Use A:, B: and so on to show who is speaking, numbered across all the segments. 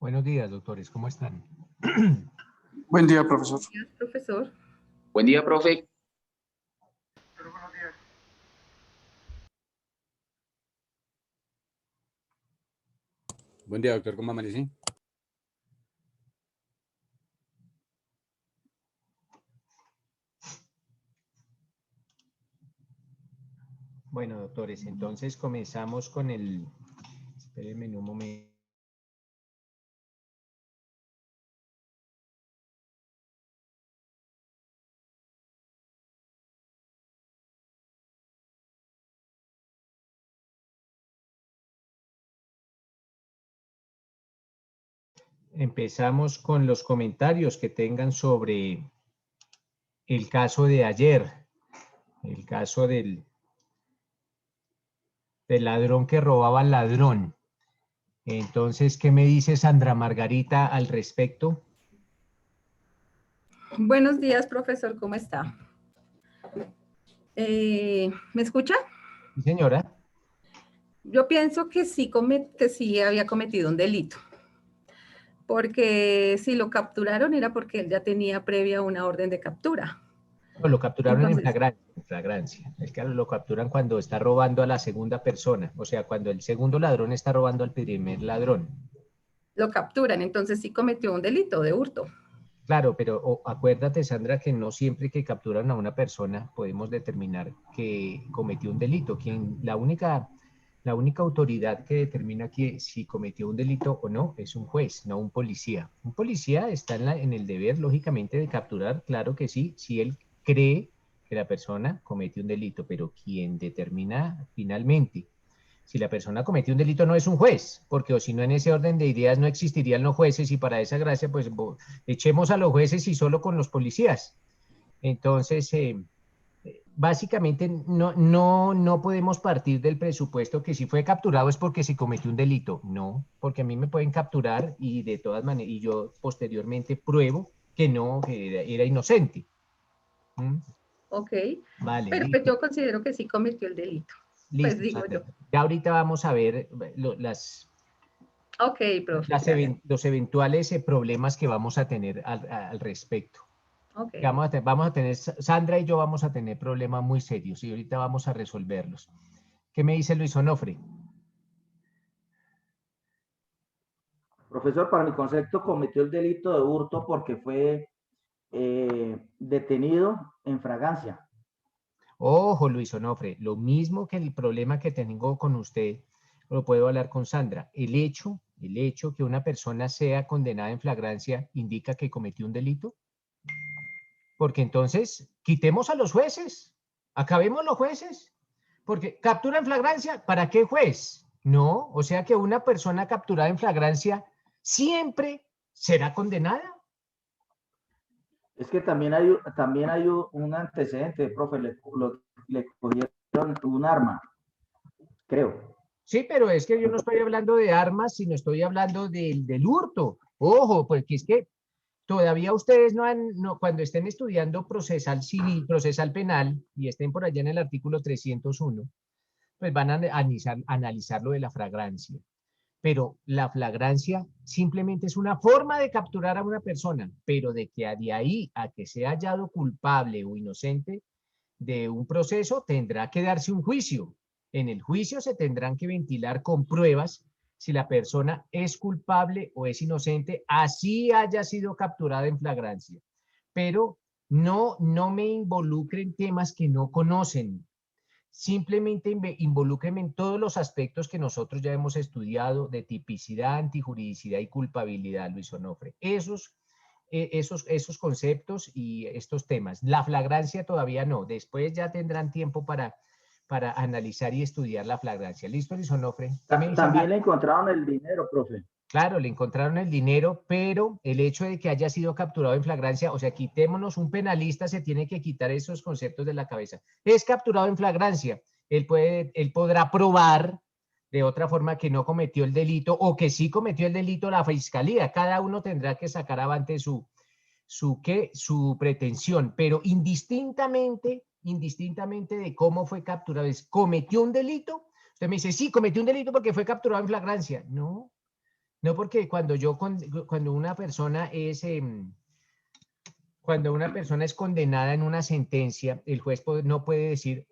A: Buenos días, doctores, ¿cómo están?
B: Buen día, profesor.
C: Buenos días, profesor.
D: Buen día, profe.
E: Buen día, doctor. ¿Cómo amanecí?
A: Bueno, doctores, entonces comenzamos con el... Espérenme un momento. Empezamos con los comentarios que tengan sobre el caso de ayer, el caso del ladrón que robaba al ladrón. Entonces, ¿qué me dice Sandra Margarita al respecto?
C: Buenos días, profesor, ¿cómo está? ¿Me escucha?
A: Sí, señora.
C: Yo pienso que sí había cometido un delito, porque si lo capturaron era porque él ya tenía previa una orden de captura.
A: No, lo capturaron en
C: Entonces,
A: flagrancia. Es que lo capturan cuando está robando a la segunda persona, o sea, cuando el segundo ladrón está robando al primer ladrón.
C: lo capturan, entonces sí cometió un delito de hurto.
A: Claro, pero acuérdate, Sandra, que no siempre que capturan a una persona podemos determinar que cometió un delito. La única autoridad que determina que si cometió un delito o no es un juez, no un policía. Un policía está en el deber, lógicamente, de capturar, claro que sí, si él cree que la persona cometió un delito, pero quien determina finalmente si la persona cometió un delito no es un juez, porque o si no en ese orden de ideas no existirían los jueces y para esa gracia pues echemos a los jueces y solo con los policías. Entonces, básicamente no podemos partir del presupuesto que si fue capturado es porque se cometió un delito. No, porque a mí me pueden capturar y de todas maneras, y yo posteriormente pruebo que no, que era inocente. ¿Mm?
C: Ok,
A: Vale,
C: pero pues
A: listo.
C: yo considero que sí cometió el delito. Pues
A: Listo,
C: digo
A: Sandra.
C: yo.
A: Ya ahorita vamos a ver
C: Ok, profe, gracias.
A: los eventuales problemas que vamos a tener al respecto.
C: Ok.
A: Vamos a tener, Sandra y yo vamos a tener problemas muy serios y ahorita vamos a resolverlos. ¿Qué me dice Luis Onofre?
F: Profesor, para mi concepto cometió el delito de hurto porque fue detenido en fragancia.
A: Ojo, Luis Onofre, lo mismo que el problema que tengo con usted, lo puedo hablar con Sandra. El hecho que una persona sea condenada en flagrancia indica que cometió un delito. Porque entonces, quitemos a los jueces, acabemos los jueces, porque captura en flagrancia, ¿para qué juez? No, o sea que una persona capturada en flagrancia siempre será condenada.
F: Es que también hay un antecedente, profe, le cogieron un arma, creo.
A: Sí, pero es que yo no estoy hablando de armas, sino estoy hablando del hurto. Ojo, porque es que todavía ustedes cuando estén estudiando procesal civil, procesal penal, y estén por allá en el artículo 301, pues van a analizar lo de la flagrancia. Pero la flagrancia simplemente es una forma de capturar a una persona, pero de que de ahí a que sea hallado culpable o inocente de un proceso, tendrá que darse un juicio. En el juicio se tendrán que ventilar con pruebas si la persona es culpable o es inocente, así haya sido capturada en flagrancia. Pero no me involucren temas que no conocen. Simplemente involúcreme en todos los aspectos que nosotros ya hemos estudiado de tipicidad, antijuridicidad y culpabilidad, Luis Onofre. Esos conceptos y estos temas. La flagrancia todavía no. Después ya tendrán tiempo para analizar y estudiar la flagrancia. ¿Listo, Luis Onofre?
F: También le encontraron el dinero, profe.
A: Claro, le encontraron el dinero, pero el hecho de que haya sido capturado en flagrancia, o sea, quitémonos, un penalista se tiene que quitar esos conceptos de la cabeza. Es capturado en flagrancia, él podrá probar de otra forma que no cometió el delito o que sí cometió el delito la fiscalía. Cada uno tendrá que sacar avante su pretensión, pero indistintamente de cómo fue capturado, cometió un delito. Usted me dice, sí, cometió un delito porque fue capturado en flagrancia. No. No, porque cuando una persona es, cuando una persona es condenada en una sentencia, el juez no puede decir,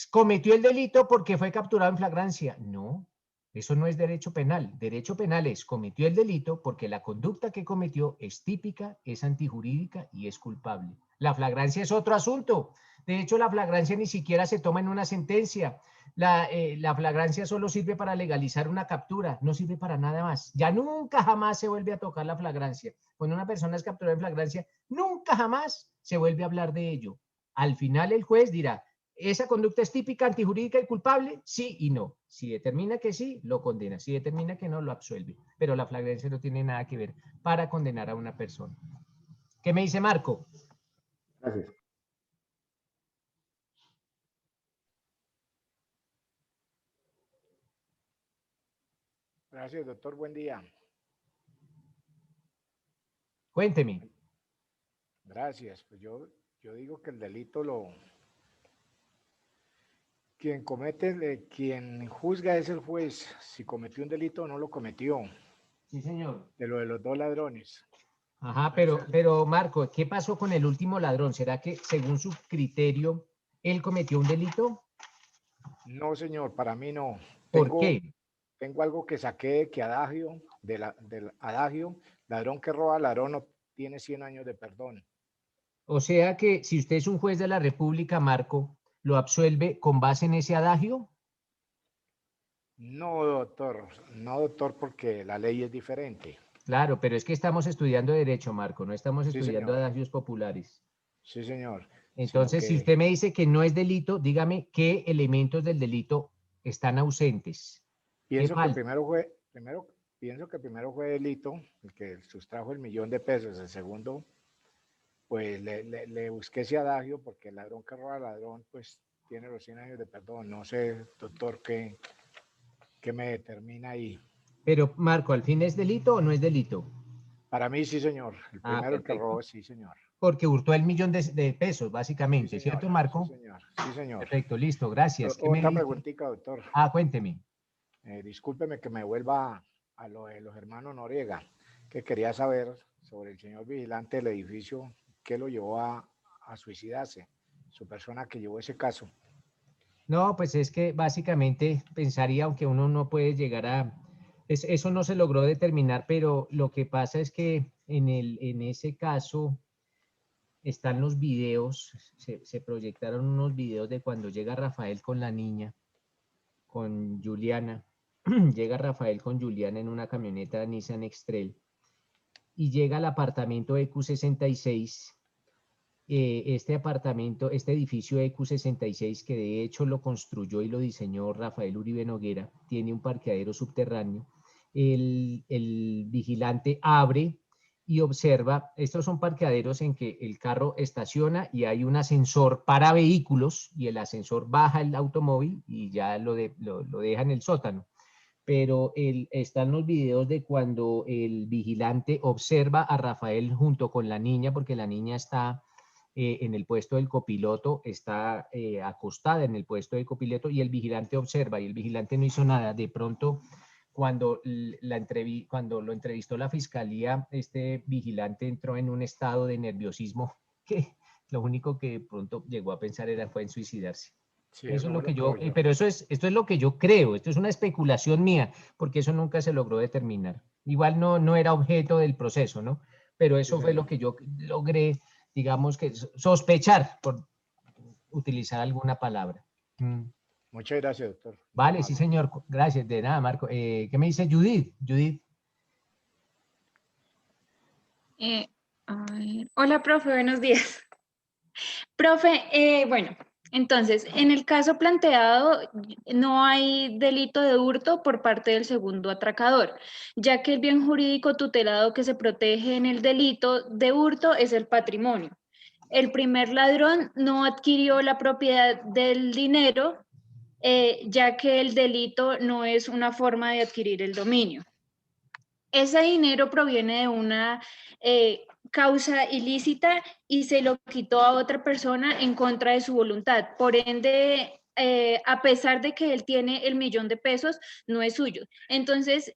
A: cometió el delito porque fue capturado en flagrancia. No, eso no es derecho penal. Derecho penal es, cometió el delito porque la conducta que cometió es típica, es antijurídica y es culpable. La flagrancia es otro asunto. De hecho, la flagrancia ni siquiera se toma en una sentencia. La flagrancia solo sirve para legalizar una captura, no sirve para nada más. Ya nunca jamás se vuelve a tocar la flagrancia. Cuando una persona es capturada en flagrancia, nunca jamás se vuelve a hablar de ello. Al final el juez dirá, ¿esa conducta es típica, antijurídica y culpable? Sí y no. Si determina que sí, lo condena. Si determina que no, lo absuelve. Pero la flagrancia no tiene nada que ver para condenar a una persona. ¿Qué me dice Marco?
F: Gracias.
D: Gracias, doctor. Buen día.
A: Cuénteme.
D: Gracias. Pues yo digo que el delito quien comete, quien juzga es el juez, si cometió un delito o no lo cometió,
A: Sí, señor.
D: de lo de los dos ladrones.
A: Ajá, pero Marco, ¿qué pasó con el último ladrón? ¿Será que según su criterio, él cometió un delito?
D: No, señor, para mí no.
A: ¿Por qué?
D: Tengo algo que saqué de que adagio, del adagio, ladrón que roba, ladrón no tiene 100 años de perdón.
A: O sea que si usted es un juez de la República, Marco, ¿lo absuelve con base en ese adagio?
D: No, doctor, porque la ley es diferente.
A: Claro, pero es que estamos estudiando derecho, Marco, no estamos
D: Sí,
A: estudiando
D: señor.
A: adagios populares.
D: Sí, señor. Sino
A: Entonces, si
D: que
A: usted me dice que no es delito, dígame qué elementos del delito están ausentes. ¿Qué
D: pienso que
A: falta?
D: pienso que primero fue delito, el que sustrajo el $1.000.000. El segundo, pues le busqué ese adagio porque el ladrón que roba al ladrón, pues tiene los 100 años de perdón. No sé, doctor, qué me determina ahí.
A: Pero, Marco, ¿al fin es delito o no es delito?
D: Para mí, sí, señor. El
A: Ah,
D: primero, el que
A: perfecto.
D: robó, sí, señor.
A: Porque hurtó el millón de pesos,
D: Sí,
A: básicamente,
D: señor.
A: ¿cierto,
D: Sí,
A: Marco?
D: señor. Sí, señor.
A: Perfecto, listo, gracias. ¿Qué me
D: Otra
A: dice?
D: preguntita, doctor.
A: Ah, cuénteme.
D: Discúlpeme que me vuelva a lo de los hermanos Noriega, que quería saber sobre el señor vigilante del edificio, qué lo llevó a suicidarse, su persona que llevó ese caso.
A: No, pues es que básicamente pensaría, aunque uno no puede llegar a... eso no se logró determinar, pero lo que pasa es que en ese caso están los videos, se proyectaron unos videos de cuando llega Rafael con la niña, con Juliana. Llega Rafael con Juliana en una camioneta Nissan X-Trail y llega al apartamento EQ66. Este apartamento, este edificio EQ66, que de hecho lo construyó y lo diseñó Rafael Uribe Noguera, tiene un parqueadero subterráneo. El vigilante abre y observa, estos son parqueaderos en que el carro estaciona y hay un ascensor para vehículos y el ascensor baja el automóvil y ya lo deja en el sótano. Pero están los videos de cuando el vigilante observa a Rafael junto con la niña, porque la niña está en el puesto del copiloto, está acostada en el puesto del copiloto y el vigilante observa y el vigilante no hizo nada. De pronto, cuando lo entrevistó la fiscalía, este vigilante entró en un estado de nerviosismo que lo único que de pronto llegó a pensar fue en suicidarse.
D: Sí,
A: Eso es
D: eso
A: lo
D: fue
A: que
D: lo
A: yo,
D: que yo.
A: pero esto es lo que yo creo, esto es una especulación mía, porque eso nunca se logró determinar. Igual no era objeto del proceso, ¿no? Pero
D: Sí,
A: eso fue lo
D: señor.
A: que yo logré, digamos que sospechar, por utilizar alguna palabra.
D: Muchas gracias, doctor. Muy
A: Vale, sí,
D: amable.
A: señor. Gracias. De nada, Marco. ¿Qué me dice Judith? Judith.
G: A ver. Hola, profe, buenos días. Profe, bueno, entonces, en el caso planteado, no hay delito de hurto por parte del segundo atracador, ya que el bien jurídico tutelado que se protege en el delito de hurto es el patrimonio. El primer ladrón no adquirió la propiedad del dinero, ya que el delito no es una forma de adquirir el dominio. Ese dinero proviene de una causa ilícita y se lo quitó a otra persona en contra de su voluntad. Por ende, a pesar de que él tiene el 1.000.000 de pesos, no es suyo. Entonces,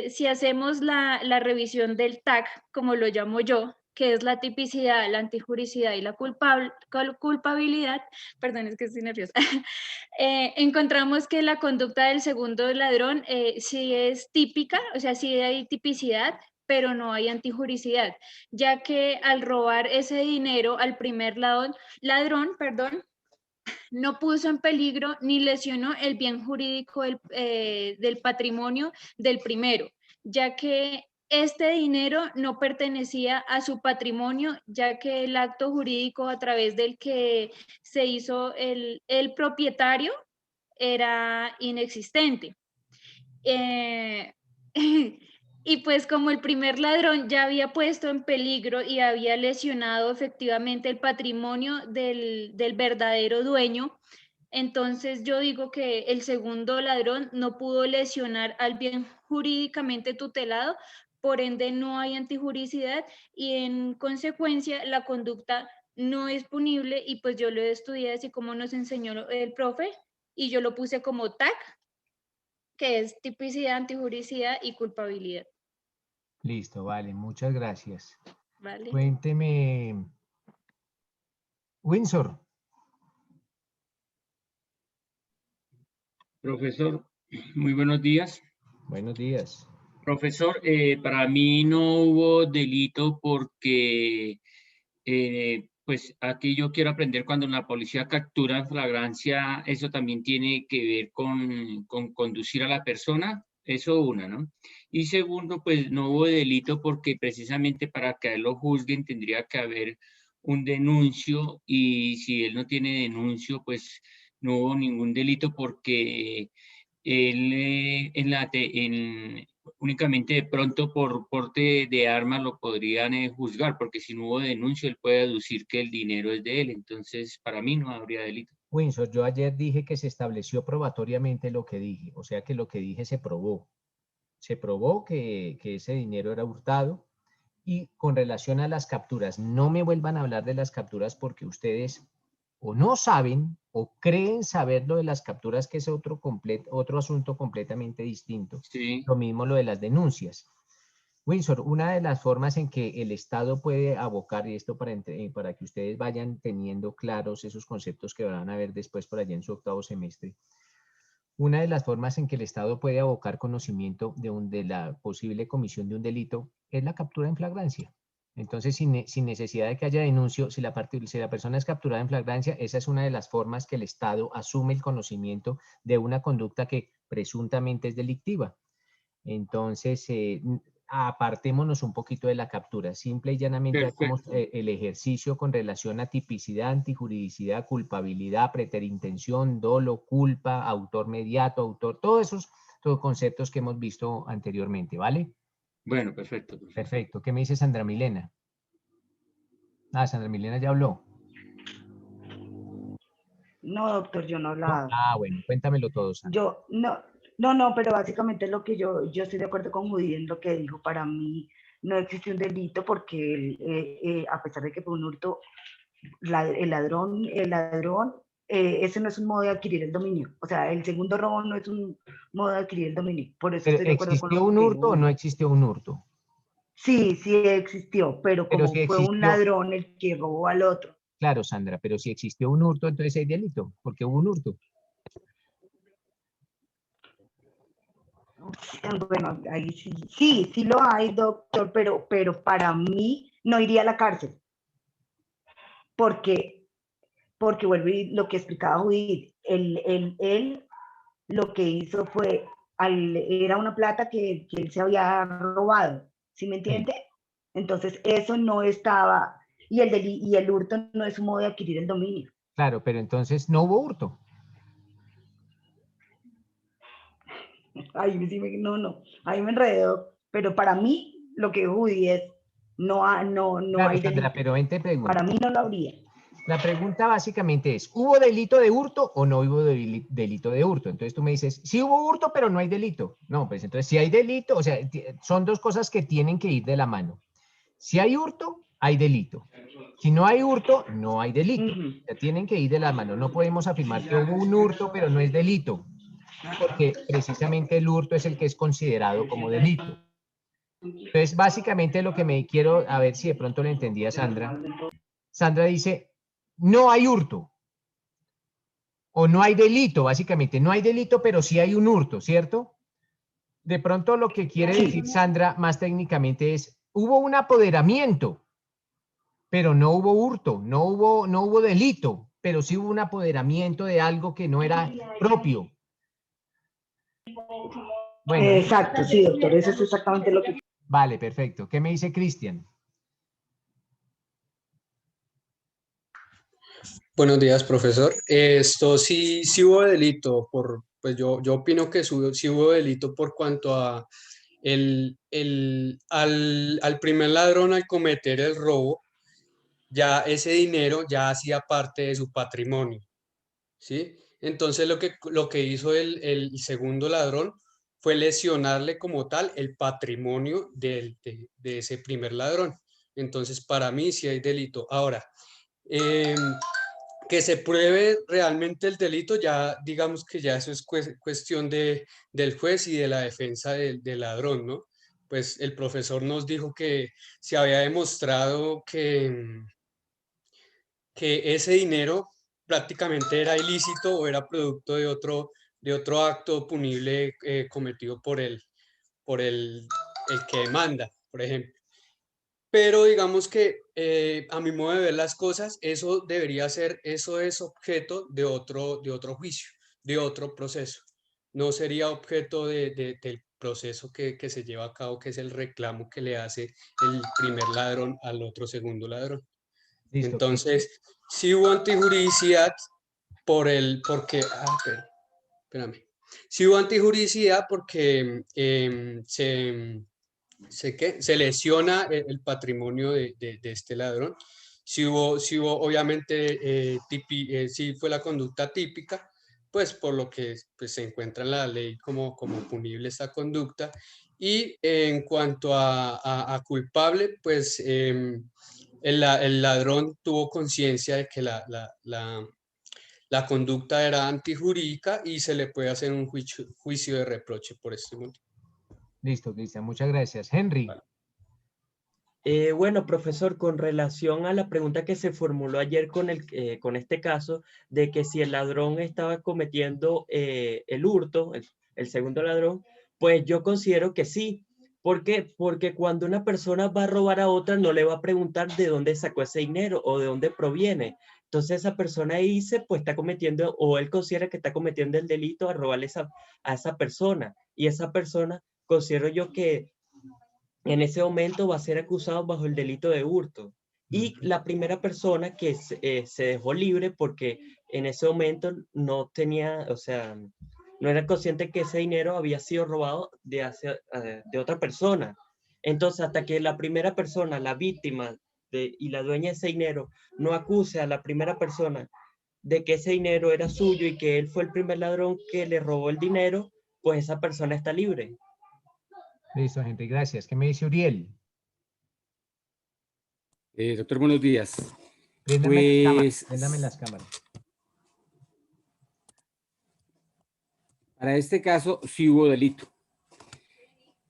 G: si hacemos la revisión del TAC, como lo llamo yo, que es la tipicidad, la antijuricidad y la culpabilidad, perdón, es que estoy nerviosa, encontramos que la conducta del segundo ladrón sí es típica, o sea, sí hay tipicidad, pero no hay antijuricidad, ya que al robar ese dinero al primer ladrón, no puso en peligro ni lesionó el bien jurídico del patrimonio del primero, ya que este dinero no pertenecía a su patrimonio, ya que el acto jurídico a través del que se hizo el propietario era inexistente. Y pues como el primer ladrón ya había puesto en peligro y había lesionado efectivamente el patrimonio del verdadero dueño, entonces yo digo que el segundo ladrón no pudo lesionar al bien jurídicamente tutelado, por ende no hay antijuricidad y en consecuencia la conducta no es punible y pues yo lo estudié así como nos enseñó el profe y yo lo puse como TAC, que es tipicidad, antijuricidad y culpabilidad.
A: Listo, vale, muchas gracias.
G: ¿Vale?
A: Cuénteme, Windsor.
H: Profesor, muy buenos días.
A: Buenos días.
H: Profesor, para mí no hubo delito porque, pues aquí yo quiero aprender cuando la policía captura en flagrancia, eso también tiene que ver con conducir a la persona, eso una, ¿no? Y segundo, pues no hubo delito porque precisamente para que a él lo juzguen tendría que haber un denuncio y si él no tiene denuncio, pues no hubo ningún delito porque él únicamente de pronto por porte de armas lo podrían juzgar, porque si no hubo denuncia, él puede deducir que el dinero es de él. Entonces, para mí no habría delito.
A: Windsor, yo ayer dije que se estableció probatoriamente lo que dije, o sea que lo que dije se probó. Se probó que ese dinero era hurtado y con relación a las capturas, no me vuelvan a hablar de las capturas porque ustedes o no saben o creen saber lo de las capturas, que es otro asunto completamente distinto.
H: Sí.
A: Lo mismo lo de las denuncias. Windsor, una de las formas en que el Estado puede abocar, y esto para que ustedes vayan teniendo claros esos conceptos que van a ver después por allá en su octavo semestre, una de las formas en que el Estado puede abocar conocimiento de la posible comisión de un delito es la captura en flagrancia. Entonces, sin necesidad de que haya denuncio, si la persona es capturada en flagrancia, esa es una de las formas que el Estado asume el conocimiento de una conducta que presuntamente es delictiva. Entonces, apartémonos un poquito de la captura. Simple y llanamente hagamos el ejercicio con relación a tipicidad, antijuridicidad, culpabilidad, preterintención, dolo, culpa, autor mediato, autor, todos esos conceptos que hemos visto anteriormente, ¿vale?
H: Bueno, perfecto.
A: Perfecto. ¿Qué me dice Sandra Milena? Ah, Sandra Milena ya habló.
I: No, doctor, yo no he hablado.
A: Ah, bueno, cuéntamelo todo, Sandra.
I: No, pero básicamente lo que yo estoy de acuerdo con Judy en lo que dijo. Para mí no existe un delito porque a pesar de que fue un hurto, el ladrón, ese no es un modo de adquirir el dominio. O sea, el segundo robo no es un modo de adquirir el dominio. Por eso estoy de acuerdo con
A: ¿Existió un hurto o no existió un hurto?
I: Sí, sí existió, pero como
A: si
I: fue un ladrón el que robó al otro.
A: Claro, Sandra, pero si existió un hurto, entonces hay delito, porque hubo un hurto.
I: Bueno, ahí sí lo hay, doctor, pero para mí no iría a la cárcel. Porque vuelvo y lo que explicaba Judith, él lo que hizo fue, era una plata que él se había robado, ¿sí me entiende? Sí. Entonces eso no estaba, y el hurto no es un modo de adquirir el dominio.
A: Claro, pero entonces no hubo hurto.
I: Ay, no, ahí me enredo, pero para mí lo que Judy es, no claro, hay
A: Sandra,
I: delito.
A: Pero te pregunto.
I: Para mí no lo habría.
A: La pregunta básicamente es, ¿hubo delito de hurto o no hubo delito de hurto? Entonces tú me dices, sí hubo hurto, pero no hay delito. No, pues entonces si hay delito, o sea, son dos cosas que tienen que ir de la mano. Si hay hurto, hay delito. Si no hay hurto, no hay delito. Ya tienen que ir de la mano. No podemos afirmar que hubo un hurto, pero no es delito, porque precisamente el hurto es el que es considerado como delito. Entonces, básicamente lo que me quiero, a ver si de pronto le entendí a Sandra. Sandra dice, no hay hurto. O no hay delito, básicamente. No hay delito, pero sí hay un hurto, ¿cierto? De pronto lo que quiere decir Sandra más técnicamente es, hubo un apoderamiento, pero no hubo hurto, no hubo delito, pero sí hubo un apoderamiento de algo que no era propio. Bueno,
I: Exacto, sí, doctor, eso es exactamente lo que...
A: vale, perfecto. ¿Qué me dice Cristian?
J: Buenos días, profesor. Esto sí hubo delito, pues yo opino que sí hubo delito por cuanto a al primer ladrón al cometer el robo, ya ese dinero ya hacía parte de su patrimonio, ¿sí? Entonces lo que hizo el segundo ladrón fue lesionarle como tal el patrimonio de ese primer ladrón. Entonces, para mí sí hay delito. Ahora, que se pruebe realmente el delito, ya digamos que ya eso es cuestión del juez y de la defensa del ladrón, ¿no? Pues el profesor nos dijo que se había demostrado que ese dinero prácticamente era ilícito o era producto de otro acto punible cometido por el que demanda, por ejemplo. Pero digamos que a mi modo de ver las cosas, eso es objeto de otro juicio, de otro proceso. No sería objeto del proceso que se lleva a cabo, que es el reclamo que le hace el primer ladrón al otro segundo ladrón.
A: Listo.
J: Entonces, sí hubo antijuridicidad espérame. Sí hubo antijuridicidad porque se lesiona el patrimonio de este ladrón. Si hubo obviamente, sí fue la conducta típica, pues por lo que pues, se encuentra en la ley como punible esta conducta. Y en cuanto a culpable, pues el ladrón tuvo conciencia de que la conducta era antijurídica y se le puede hacer un juicio de reproche por este motivo.
A: Listo, Cristian, muchas gracias. Henry.
J: Vale.
K: Bueno, profesor, con relación a la pregunta que se formuló ayer con este caso, de que si el ladrón estaba cometiendo el hurto, el segundo ladrón, pues yo considero que sí. ¿Por qué? Porque cuando una persona va a robar a otra, no le va a preguntar de dónde sacó ese dinero o de dónde proviene. Entonces esa persona ahí pues está cometiendo, o él considera que está cometiendo el delito a robarle a esa persona. Y esa persona, considero yo que en ese momento va a ser acusado bajo el delito de hurto. Y la primera persona que se dejó libre porque en ese momento no tenía, o sea, no era consciente que ese dinero había sido robado de otra persona. Entonces, hasta que la primera persona, la víctima y la dueña de ese dinero, no acuse a la primera persona de que ese dinero era suyo y que él fue el primer ladrón que le robó el dinero, pues esa persona está libre.
A: Listo, gente, gracias. ¿Qué me dice Uriel?
E: Doctor, buenos días.
A: Préndame las cámaras,
E: Pues,
A: préndame las cámaras.
E: para este caso, sí hubo delito.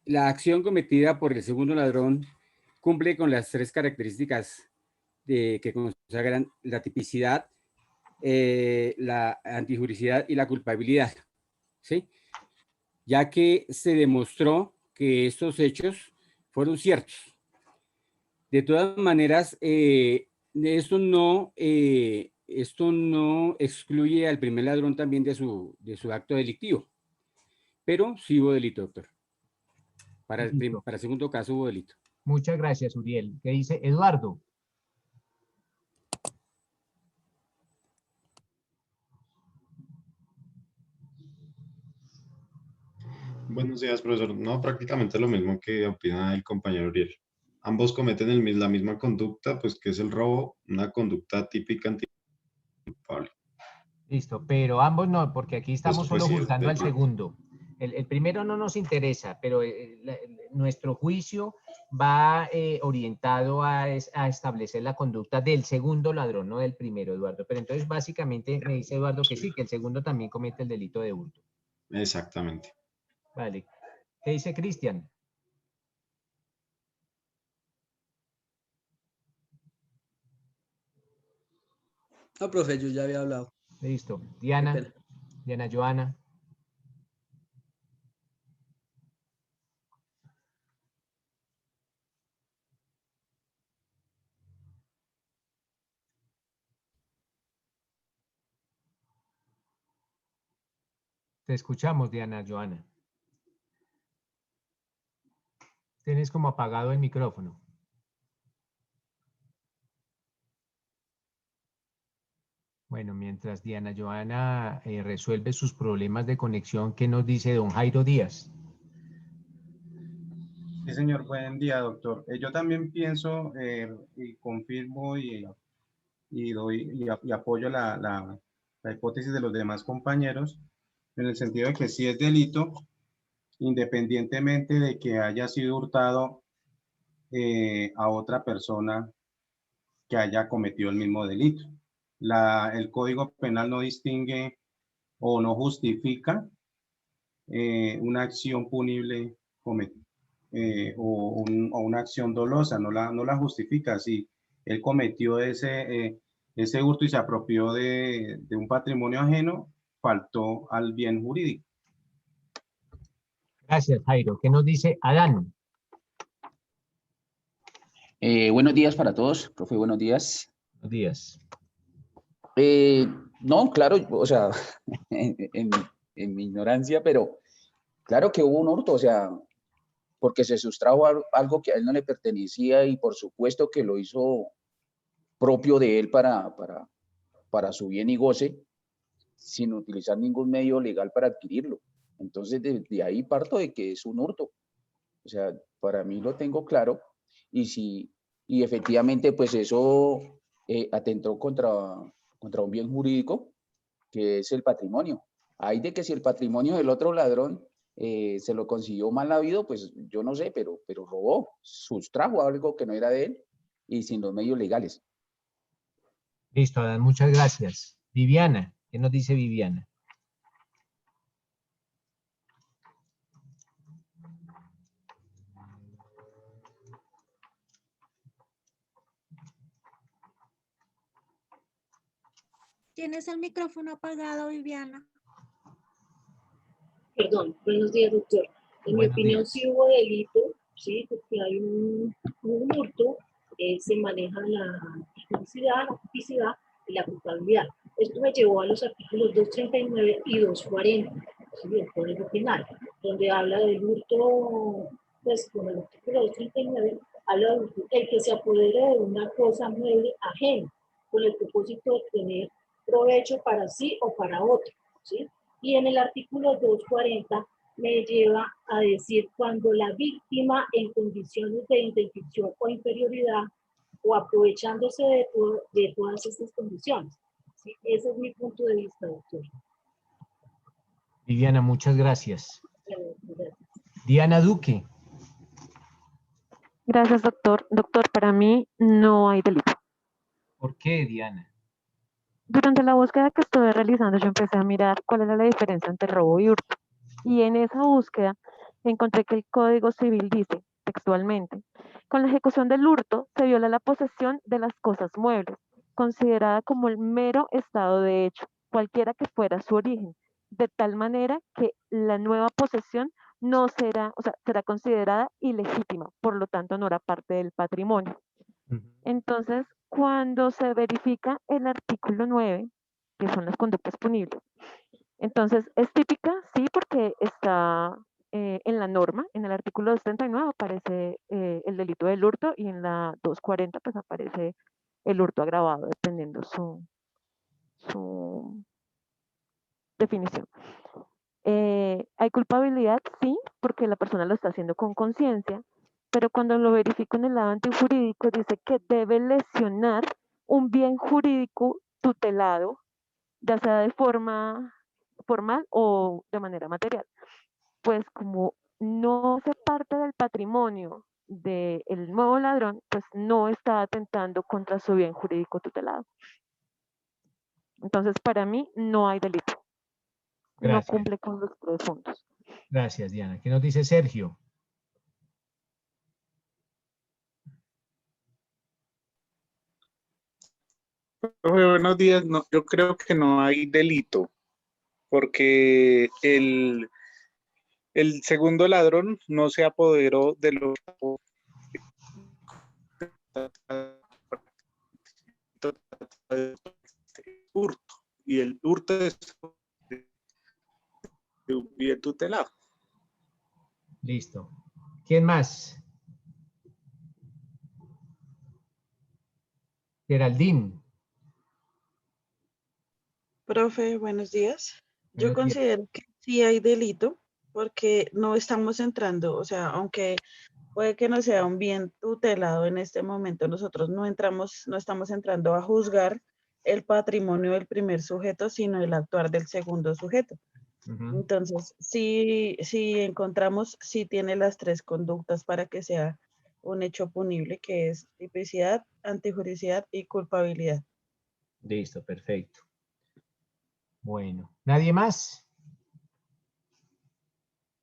E: La acción cometida por el segundo ladrón cumple con las tres características que consagran la tipicidad, la antijuricidad y la culpabilidad, ¿sí? Ya que se demostró que estos hechos fueron ciertos. De todas maneras, esto no excluye al primer ladrón también de su acto delictivo, pero sí hubo delito, doctor. Para el segundo caso hubo delito.
A: Muchas gracias, Uriel. ¿Qué dice Eduardo?
L: Buenos días, profesor. No, prácticamente lo mismo que opina el compañero Uriel. Ambos cometen la misma conducta, pues que es el robo, una conducta típica anticulpable.
A: Listo, pero ambos no, porque aquí estamos
L: Pues,
A: solo
L: sí,
A: juzgando al segundo. El primero no nos interesa, pero nuestro juicio va orientado a establecer la conducta del segundo ladrón, no del primero, Eduardo. Pero entonces, básicamente, me dice Eduardo que sí, que el segundo también comete el delito de hurto.
L: Exactamente.
A: Vale. ¿Qué dice Cristian?
M: No, profe, yo ya había hablado.
A: Listo. Diana. Diana Joana. Te escuchamos, Diana Joana. Tienes como apagado el micrófono. Bueno, mientras Diana Joana resuelve sus problemas de conexión, ¿qué nos dice don Jairo Díaz?
N: Sí, señor, buen día, doctor. Yo también pienso y confirmo y apoyo la hipótesis de los demás compañeros en el sentido de que sí es delito, independientemente de que haya sido hurtado a otra persona que haya cometido el mismo delito. El Código Penal no distingue o no justifica una acción punible o una acción dolosa, no la justifica. Si él cometió ese hurto y se apropió de un patrimonio ajeno, faltó al bien jurídico.
A: Gracias, Jairo. ¿Qué nos dice Adán?
O: Buenos días para todos, profe, buenos días.
A: Buenos días.
O: No, claro, o sea, en mi ignorancia, pero claro que hubo un hurto, o sea, porque se sustrajo algo que a él no le pertenecía y por supuesto que lo hizo propio de él para su bien y goce, sin utilizar ningún medio legal para adquirirlo. Entonces, de ahí parto de que es un hurto. O sea, para mí lo tengo claro. Y efectivamente, pues eso atentó contra un bien jurídico, que es el patrimonio. Hay de que si el patrimonio del otro ladrón se lo consiguió mal habido, pues yo no sé, pero robó, sustrajo algo que no era de él y sin los medios legales.
A: Listo, Adán, muchas gracias. Viviana, ¿qué nos dice Viviana?
P: Tienes el micrófono apagado, Viviana.
Q: Perdón, buenos días, doctor. En mi opinión, sí hubo delito, sí, porque hay un hurto, se maneja la tipicidad, la tipicidad y la culpabilidad. Esto me llevó a los artículos 239 y 240, ¿sí? Del Código Penal, donde habla del hurto, pues con el artículo 239 habla del hurto, el que se apodere de una cosa mueble ajena, con el propósito de obtener provecho para sí o para otro, ¿sí? Y en el artículo 240 me lleva a decir cuando la víctima en condiciones de indefensión o inferioridad o aprovechándose de todas estas condiciones. ¿Sí? Ese es mi punto de vista, doctor.
A: Viviana, muchas gracias. Diana Duque.
R: Gracias, doctor. Doctor, para mí no hay delito.
A: ¿Por qué, Diana?
R: Durante la búsqueda que estuve realizando, yo empecé a mirar cuál era la diferencia entre robo y hurto. Y en esa búsqueda encontré que el Código Civil dice, textualmente, con la ejecución del hurto se viola la posesión de las cosas muebles, considerada como el mero estado de hecho, cualquiera que fuera su origen, de tal manera que la nueva posesión no será, o sea, será considerada ilegítima, por lo tanto no era parte del patrimonio. Entonces, cuando se verifica el artículo 9, que son las conductas punibles, entonces es típica, sí, porque está en la norma, en el artículo 239 aparece el delito del hurto y en la 240 pues aparece el hurto agravado, dependiendo su definición. Hay culpabilidad, sí, porque la persona lo está haciendo con conciencia, pero cuando lo verifico en el lado antijurídico dice que debe lesionar un bien jurídico tutelado, ya sea de forma formal o de manera material. pues como no hace parte del patrimonio del nuevo ladrón, pues no está atentando contra su bien jurídico tutelado. Entonces, para mí no hay delito. No
A: Gracias.
R: cumple con los 3 puntos.
A: Gracias, Diana. ¿Qué nos dice Sergio?
B: Profe, buenos días. No, yo creo que no hay delito, porque el segundo ladrón no se apoderó de los hurto, y el hurto es de un bien tutelado.
A: Listo. ¿Quién más? Geraldine.
S: Profe, buenos días. Yo
A: Buenos días.
S: considero que sí hay delito porque no estamos entrando, o sea, aunque puede que no sea un bien tutelado en este momento, nosotros no estamos entrando a juzgar el patrimonio del primer sujeto, sino el actuar del segundo sujeto. Entonces, si encontramos, sí tiene las 3 conductas para que sea un hecho punible, que es tipicidad, antijuricidad y culpabilidad.
A: Listo, perfecto. Bueno, ¿nadie más?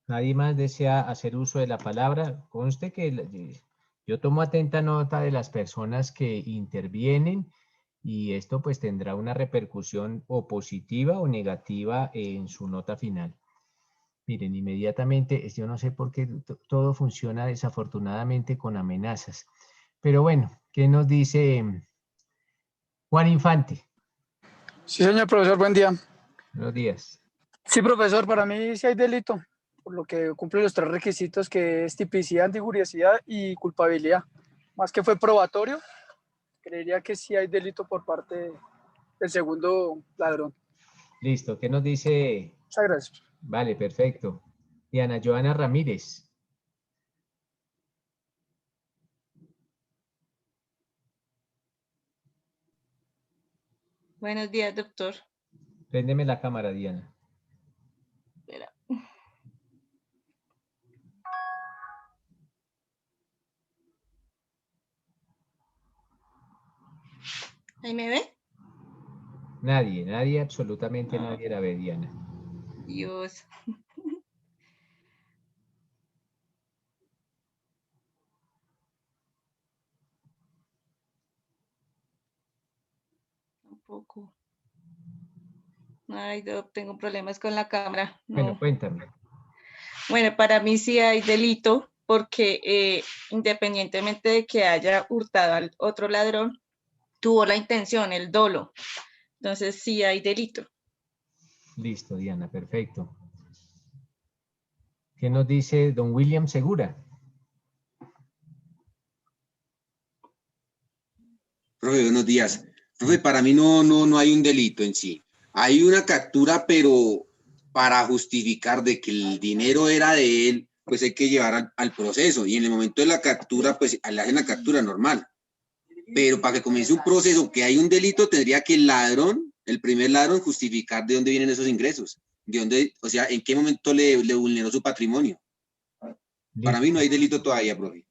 A: ¿Nadie más desea hacer uso de la palabra? Conste que yo tomo atenta nota de las personas que intervienen y esto pues tendrá una repercusión o positiva o negativa en su nota final. Miren, inmediatamente, yo no sé por qué todo funciona desafortunadamente con amenazas. Pero bueno, ¿qué nos dice Juan Infante?
B: Sí, señor profesor, buen día.
A: Buenos días.
B: Sí, profesor, para mí sí hay delito, por lo que cumple los 3 requisitos, que es tipicidad, antijuricidad y culpabilidad. Más que fue probatorio, creería que sí hay delito por parte del segundo ladrón.
A: Listo, ¿qué nos dice?
B: Muchas gracias.
A: Vale, perfecto. Diana Joana Ramírez.
T: Buenos días, doctor.
A: Préndeme la cámara, Diana.
T: Espera. ¿Ahí me ve?
A: Nadie, absolutamente nadie la ve, Diana.
T: Dios. Tampoco. Ay, tengo problemas con la cámara. No.
A: Bueno, cuéntame.
T: Bueno, para mí sí hay delito porque independientemente de que haya hurtado al otro ladrón, tuvo la intención, el dolo. Entonces sí hay delito.
A: Listo, Diana, perfecto. ¿Qué nos dice don William Segura?
U: Profe, buenos días. Profe, para mí no hay un delito en sí. Hay una captura, pero para justificar de que el dinero era de él, pues hay que llevar al proceso. Y en el momento de la captura, pues le hacen la captura normal. Pero para que comience un proceso que hay un delito, tendría que el primer ladrón, justificar de dónde vienen esos ingresos. De dónde, o sea, en qué momento le vulneró su patrimonio.
A: Listo.
U: Para mí no hay delito todavía, profe.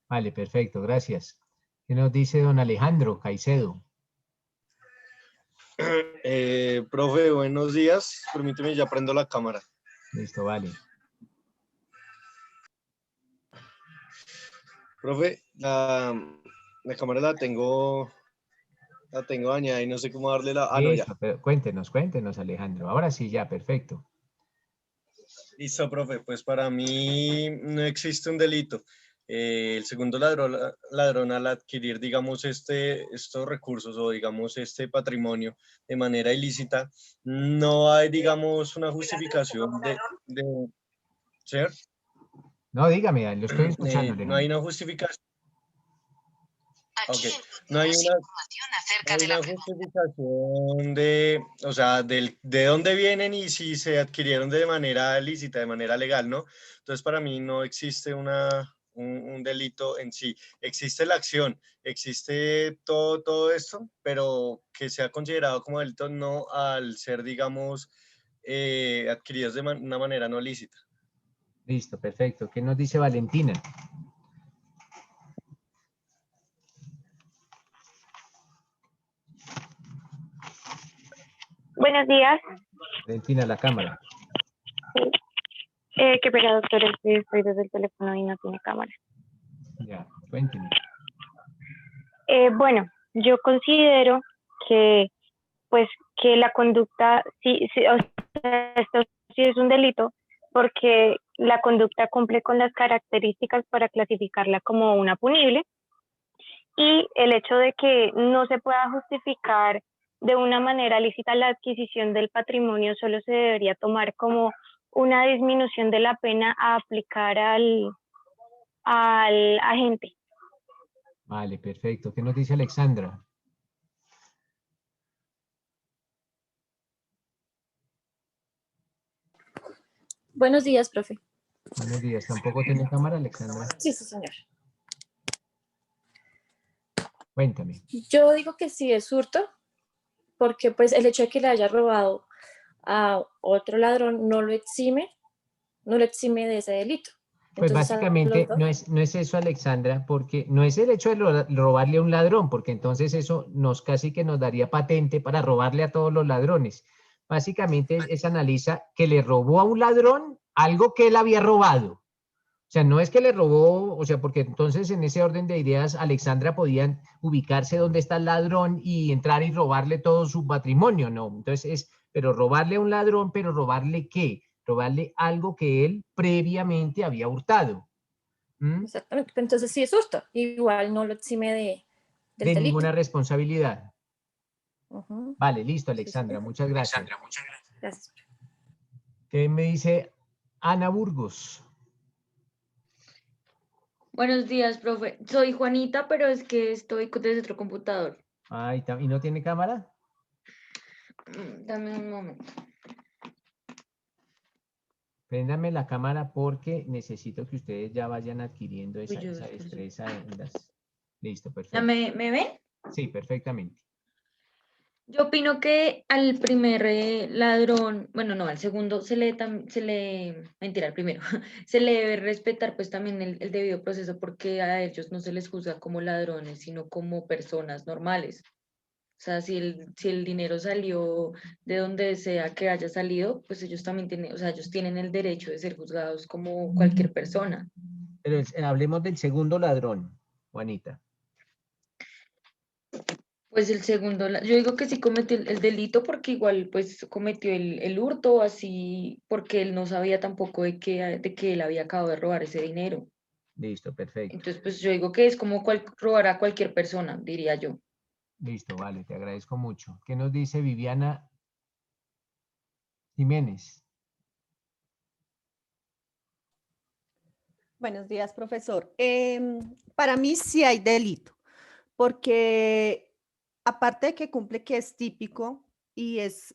A: Vale, perfecto, gracias. ¿Qué nos dice don Alejandro Caicedo?
V: Profe, buenos días. Permíteme, ya prendo la cámara.
A: Listo, vale.
V: Profe, la cámara la tengo dañada y no sé cómo darle la... Ah, no, ya.
A: Listo, pero cuéntenos, Alejandro. Ahora sí, ya, perfecto.
V: Listo, profe. Pues para mí no existe un delito. El segundo ladrón al adquirir, digamos, estos recursos o, digamos, este patrimonio de manera ilícita, no hay, digamos, una justificación de ¿sí?
A: No, dígame, lo estoy escuchando,
V: No hay una justificación. Okay. No hay una justificación de, o sea, de dónde vienen y si se adquirieron de manera lícita, de manera legal, ¿no? Entonces, para mí no existe un delito en sí. Existe la acción, existe todo esto, pero que sea considerado como delito no al ser, digamos, adquiridos de una manera no lícita.
A: Listo, perfecto. ¿Qué nos dice Valentina?
C: Buenos días.
A: Valentina, la cámara.
C: Qué pena, doctor, estoy desde el teléfono y no tiene cámara.
A: Ya, cuénteme.
C: Bueno, yo considero que, pues, que la conducta, sí, o sea, esto sí es un delito, porque la conducta cumple con las características para clasificarla como una punible, y el hecho de que no se pueda justificar de una manera lícita la adquisición del patrimonio solo se debería tomar como una disminución de la pena a aplicar al agente.
A: Vale, perfecto. ¿Qué nos dice Alexandra?
F: Buenos días, profe.
A: Buenos días. ¿Tampoco tiene cámara, Alexandra?
F: Sí, sí, señor.
A: Cuéntame.
F: Yo digo que sí es hurto, porque pues el hecho de que le haya robado a otro ladrón no lo exime de ese delito.
A: Pues
F: Entonces,
A: básicamente no es eso, Alexandra, porque no es el hecho de robarle a un ladrón, porque entonces eso casi que nos daría patente para robarle a todos los ladrones. Básicamente es analiza que le robó a un ladrón algo que él había robado. O sea, no es que le robó, o sea, porque entonces en ese orden de ideas, Alexandra podían ubicarse donde está el ladrón y entrar y robarle todo su patrimonio, ¿no? Entonces pero robarle a un ladrón, pero ¿robarle qué? Robarle algo que él previamente había hurtado.
F: Exactamente, entonces sí es hurto, igual no lo exime del delito.
A: Ninguna responsabilidad.
F: Ujú.
A: Vale, listo, Alexandra, muchas gracias.
F: Gracias.
A: ¿Qué me dice Ana Burgos?
W: Buenos días, profe. Soy Juanita, pero es que estoy desde otro computador.
A: Ay, ¿y no tiene cámara?
W: Dame un momento.
A: Préndame la cámara porque necesito que ustedes ya vayan adquiriendo esa destreza. Listo, perfecto.
W: ¿Ya me ven?
A: Sí, perfectamente.
W: Yo opino que al primer ladrón, bueno, no, al segundo mentira, al primero, se le debe respetar pues también el debido proceso porque a ellos no se les juzga como ladrones, sino como personas normales. O sea, si el dinero salió de donde sea que haya salido, pues ellos también tienen, o sea, ellos tienen el derecho de ser juzgados como cualquier persona.
A: Pero hablemos del segundo ladrón, Juanita.
W: Pues el segundo, yo digo que sí cometió el delito porque igual pues cometió el hurto así porque él no sabía tampoco de que él había acabado de robar ese dinero.
A: Listo, perfecto.
W: Entonces pues yo digo que es como robar a cualquier persona, diría yo.
A: Listo, vale, te agradezco mucho. ¿Qué nos dice Viviana Jiménez?
X: Buenos días, profesor. Para mí sí hay delito, porque aparte de que cumple que es típico y es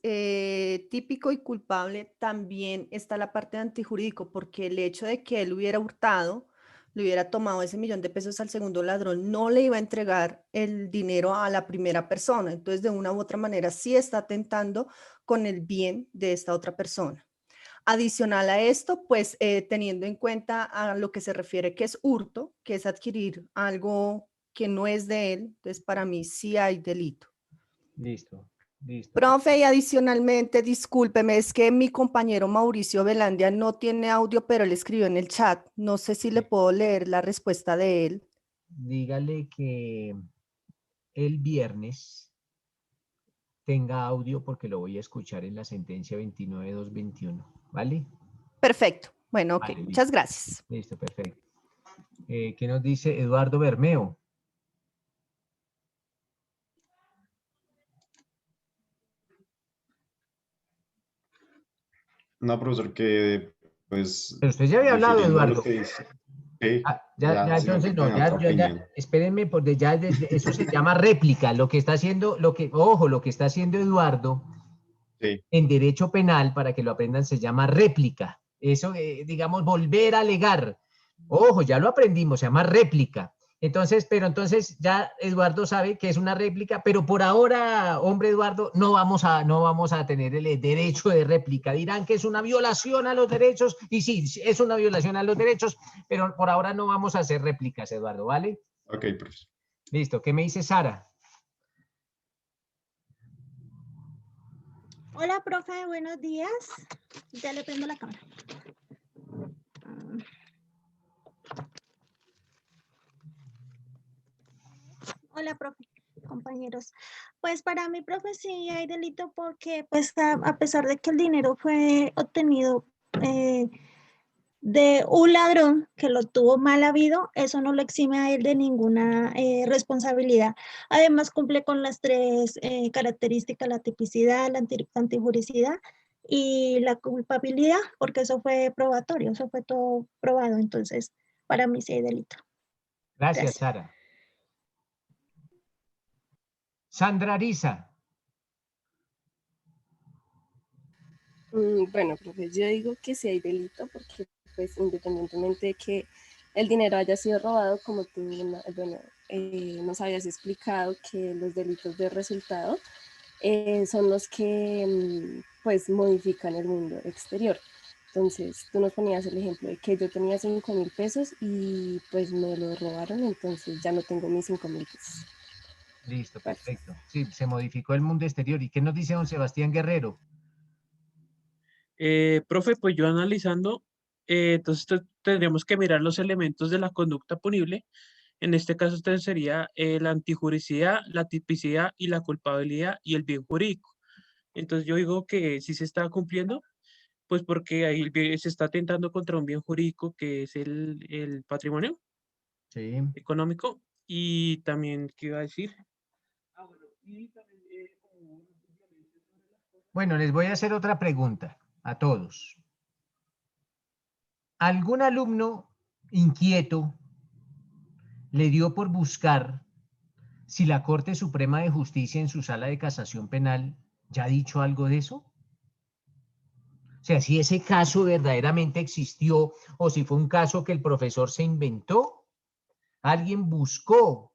X: típico y culpable, también está la parte antijurídico, porque el hecho de que él hubiera hurtado, le hubiera tomado ese $1.000.000 al segundo ladrón, no le iba a entregar el dinero a la primera persona. Entonces, de una u otra manera, sí está atentando con el bien de esta otra persona. Adicional a esto, pues teniendo en cuenta a lo que se refiere que es hurto, que es adquirir algo que no es de él, entonces para mí sí hay delito.
A: Listo, listo.
X: Profe, y adicionalmente, discúlpeme, es que mi compañero Mauricio Velandia no tiene audio, pero él escribió en el chat. No sé si le puedo leer la respuesta de él.
A: Dígale que el viernes tenga audio porque lo voy a escuchar en la sentencia 29.221, ¿vale?
X: Perfecto. Bueno, ok.
A: Vale,
X: muchas gracias.
A: Listo, perfecto. ¿Qué nos dice Eduardo Bermeo?
L: No, profesor, que pues...
A: Pero usted ya había hablado, Eduardo.
L: Sí,
A: Ya,
L: sino que
A: entonces no,
L: tenga otra opinión.
A: espérenme, porque ya eso se llama réplica. Lo que está haciendo, lo que está haciendo Eduardo en derecho penal, para que lo aprendan, se llama réplica. Eso, digamos, volver a alegar. Ojo, ya lo aprendimos, se llama réplica. Entonces, pero entonces ya Eduardo sabe que es una réplica, pero por ahora, hombre Eduardo, no vamos a tener el derecho de réplica. Dirán que es una violación a los derechos, y sí, es una violación a los derechos, pero por ahora no vamos a hacer réplicas, Eduardo, ¿vale?
L: Ok, profesor.
A: Listo, ¿qué me dice Sara?
P: Hola, profe, buenos días. Ya le prendo la cámara. Hola, profe, compañeros. Pues para mí, profe, sí hay delito porque, pues, a pesar de que el dinero fue obtenido de un ladrón que lo tuvo mal habido, eso no lo exime a él de ninguna responsabilidad. Además, cumple con las tres características: la tipicidad, la antijuricidad y la culpabilidad, porque eso fue probatorio, eso fue todo probado. Entonces, para mí sí hay delito.
A: Gracias, Sara. Sandra Ariza.
D: Bueno, profe, yo digo que sí hay delito porque, pues, independientemente de que el dinero haya sido robado, como tú, bueno, nos habías explicado que los delitos de resultado son los que, pues, modifican el mundo exterior. Entonces, tú nos ponías el ejemplo de que yo tenía 5.000 pesos y, pues, me lo robaron, entonces ya no tengo mis 5.000 pesos.
A: Listo, perfecto. Sí, se modificó el mundo exterior. ¿Y qué nos dice don Sebastián Guerrero?
G: Profe, pues yo analizando, entonces tendríamos que mirar los elementos de la conducta punible. En este caso, usted sería la antijuricidad, la tipicidad y la culpabilidad y el bien jurídico. Entonces yo digo que sí se está cumpliendo, pues porque ahí se está atentando contra un bien jurídico que es el patrimonio económico. Y también, ¿qué iba a decir?
A: Bueno, les voy a hacer otra pregunta a todos. ¿Algún alumno inquieto le dio por buscar si la Corte Suprema de Justicia en su sala de casación penal ya ha dicho algo de eso? O sea, si ese caso verdaderamente existió o si fue un caso que el profesor se inventó, alguien buscó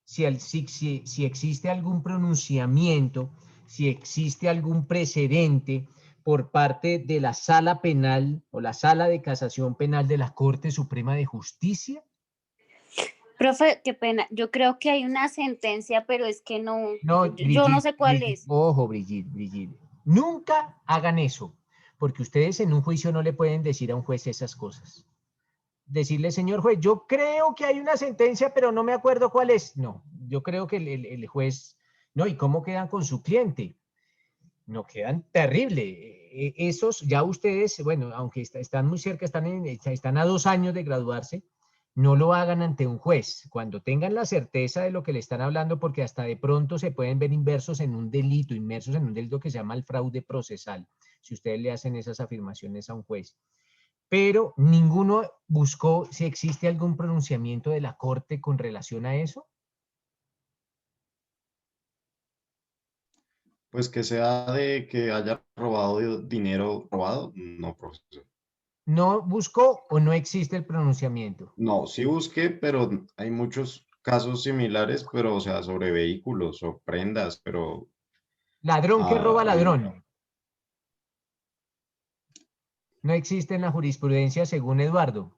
A: si existe algún pronunciamiento, si existe algún precedente por parte de la sala penal o la sala de casación penal de la Corte Suprema de Justicia.
H: Profe, qué pena. Yo creo que hay una sentencia, pero es que no,
A: No,
H: yo no sé cuál es.
A: Ojo, Brigitte. Nunca hagan eso, porque ustedes en un juicio no le pueden decir a un juez esas cosas. Decirle, señor juez, yo creo que hay una sentencia, pero no me acuerdo cuál es. No, yo creo que el juez, no, ¿y cómo quedan con su cliente? No, quedan terrible. Esos ya ustedes, bueno, aunque están muy cerca, están a 2 años de graduarse, no lo hagan ante un juez. Cuando tengan la certeza de lo que le están hablando, porque hasta de pronto se pueden ver inmersos en un delito que se llama el fraude procesal, si ustedes le hacen esas afirmaciones a un juez. Pero ninguno buscó si existe algún pronunciamiento de la Corte con relación a eso.
L: Pues que sea de que haya robado dinero robado, no, profesor.
A: ¿No buscó o no existe el pronunciamiento?
L: No, sí busqué, pero hay muchos casos similares, pero o sea, sobre vehículos o prendas, pero...
A: Ladrón que roba
L: no.
A: ladrón. No existe en la jurisprudencia según Eduardo.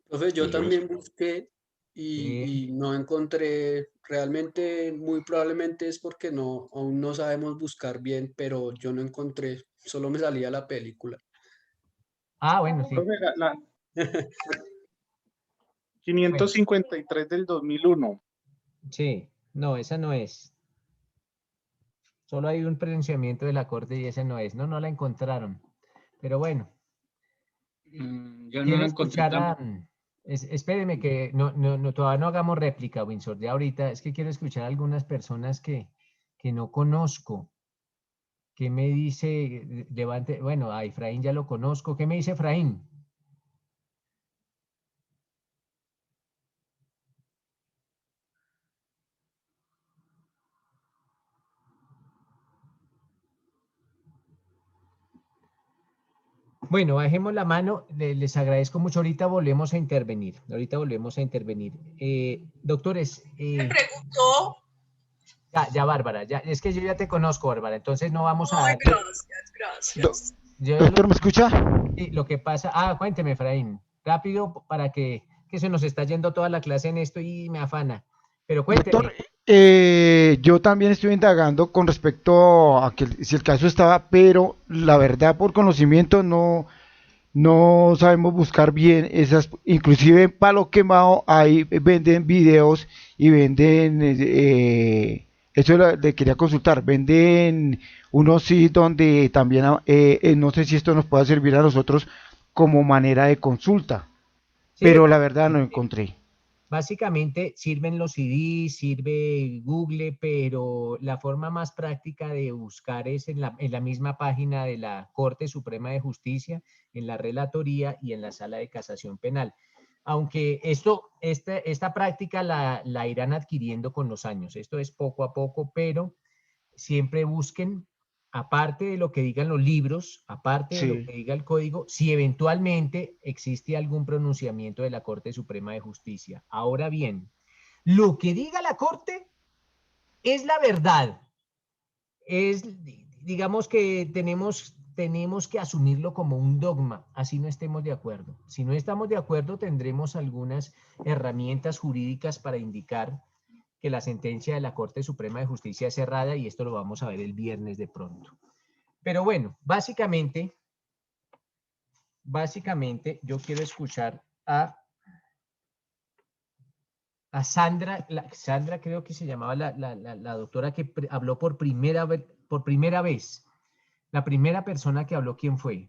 J: Entonces yo
L: Pues yo
J: también busqué y no encontré, realmente muy probablemente es porque no, aún no sabemos buscar bien, pero yo no encontré, solo me salía la película.
A: Ah, bueno, sí.
I: Profe, la
A: Bueno,
I: 553 del 2001.
A: sí, no, esa no es. Solo hay un pronunciamiento de la Corte y ese no es. No, no la encontraron. Pero bueno,
I: Yo no
A: quiero
I: la encontré
A: escuchar
I: tampoco.
A: espéreme que todavía no hagamos réplica, Windsor. De ahorita es que quiero escuchar a algunas personas que no conozco. ¿Qué me dice? Levante, bueno, a Efraín ya lo conozco. ¿Qué me dice Efraín? Bueno, bajemos la mano, les agradezco mucho, ahorita volvemos a intervenir, doctores,
E: Me preguntó.
A: ya Bárbara, ya, es que yo ya te conozco, Bárbara, entonces no vamos a...
E: Ay, gracias.
K: Doctor, ¿me escucha?
A: Sí, lo que pasa, cuénteme, Efraín, rápido para que se nos está yendo toda la clase en esto y me afana, pero cuénteme.
K: Doctor, yo también estoy indagando con respecto a que si el caso estaba, pero la verdad por conocimiento no sabemos buscar bien esas, inclusive en Palo Quemado ahí venden videos y venden, eso le quería consultar, venden unos sitios donde también, no sé si esto nos pueda servir a nosotros como manera de consulta,
A: Sí,
K: pero la verdad no encontré.
A: básicamente sirven los CDs, sirve Google, pero la forma más práctica de buscar es en la misma página de la Corte Suprema de Justicia, en la relatoría y en la Sala de Casación Penal. Aunque esta práctica la irán adquiriendo con los años. Esto es poco a poco, pero siempre busquen, aparte de lo que digan los libros, aparte de lo que diga el código, si eventualmente existe algún pronunciamiento de la Corte Suprema de Justicia. Ahora bien, lo que diga la Corte es la verdad. Digamos que tenemos que asumirlo como un dogma, así no estemos de acuerdo. Si no estamos de acuerdo, tendremos algunas herramientas jurídicas para indicar que la sentencia de la Corte Suprema de Justicia es cerrada y esto lo vamos a ver el viernes de pronto. Pero bueno, básicamente yo quiero escuchar a Sandra, Sandra creo que se llamaba la doctora que habló por primera vez. La primera persona que habló, ¿quién fue?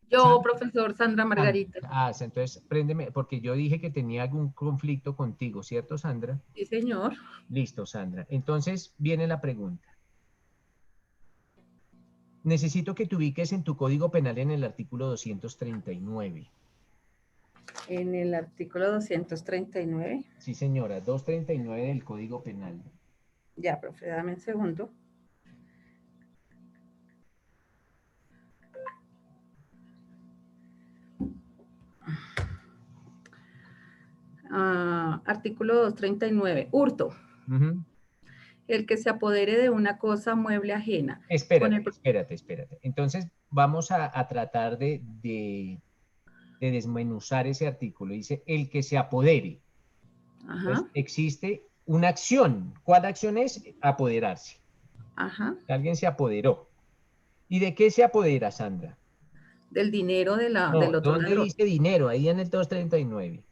W: Yo, profesor Sandra Margarita.
A: Entonces, préndeme, porque yo dije que tenía algún conflicto contigo, ¿cierto, Sandra?
W: Sí, señor.
A: Listo, Sandra. Entonces, viene la pregunta. Necesito que te ubiques en tu Código Penal en el artículo 239.
W: En el artículo 239.
A: Sí, señora, 239 del Código Penal.
W: Ya, profe, dame un segundo. Artículo 239, hurto. El que se apodere de una cosa mueble ajena.
A: Espérate. Entonces, vamos a tratar de desmenuzar ese artículo. Dice, el que se apodere. Entonces, existe una acción. ¿Cuál acción es? Apoderarse. Alguien se apoderó. ¿Y de qué se apodera, Sandra?
W: Del dinero del otro
A: ¿dónde
W: ladrón.
A: dice dinero? Ahí en el 239.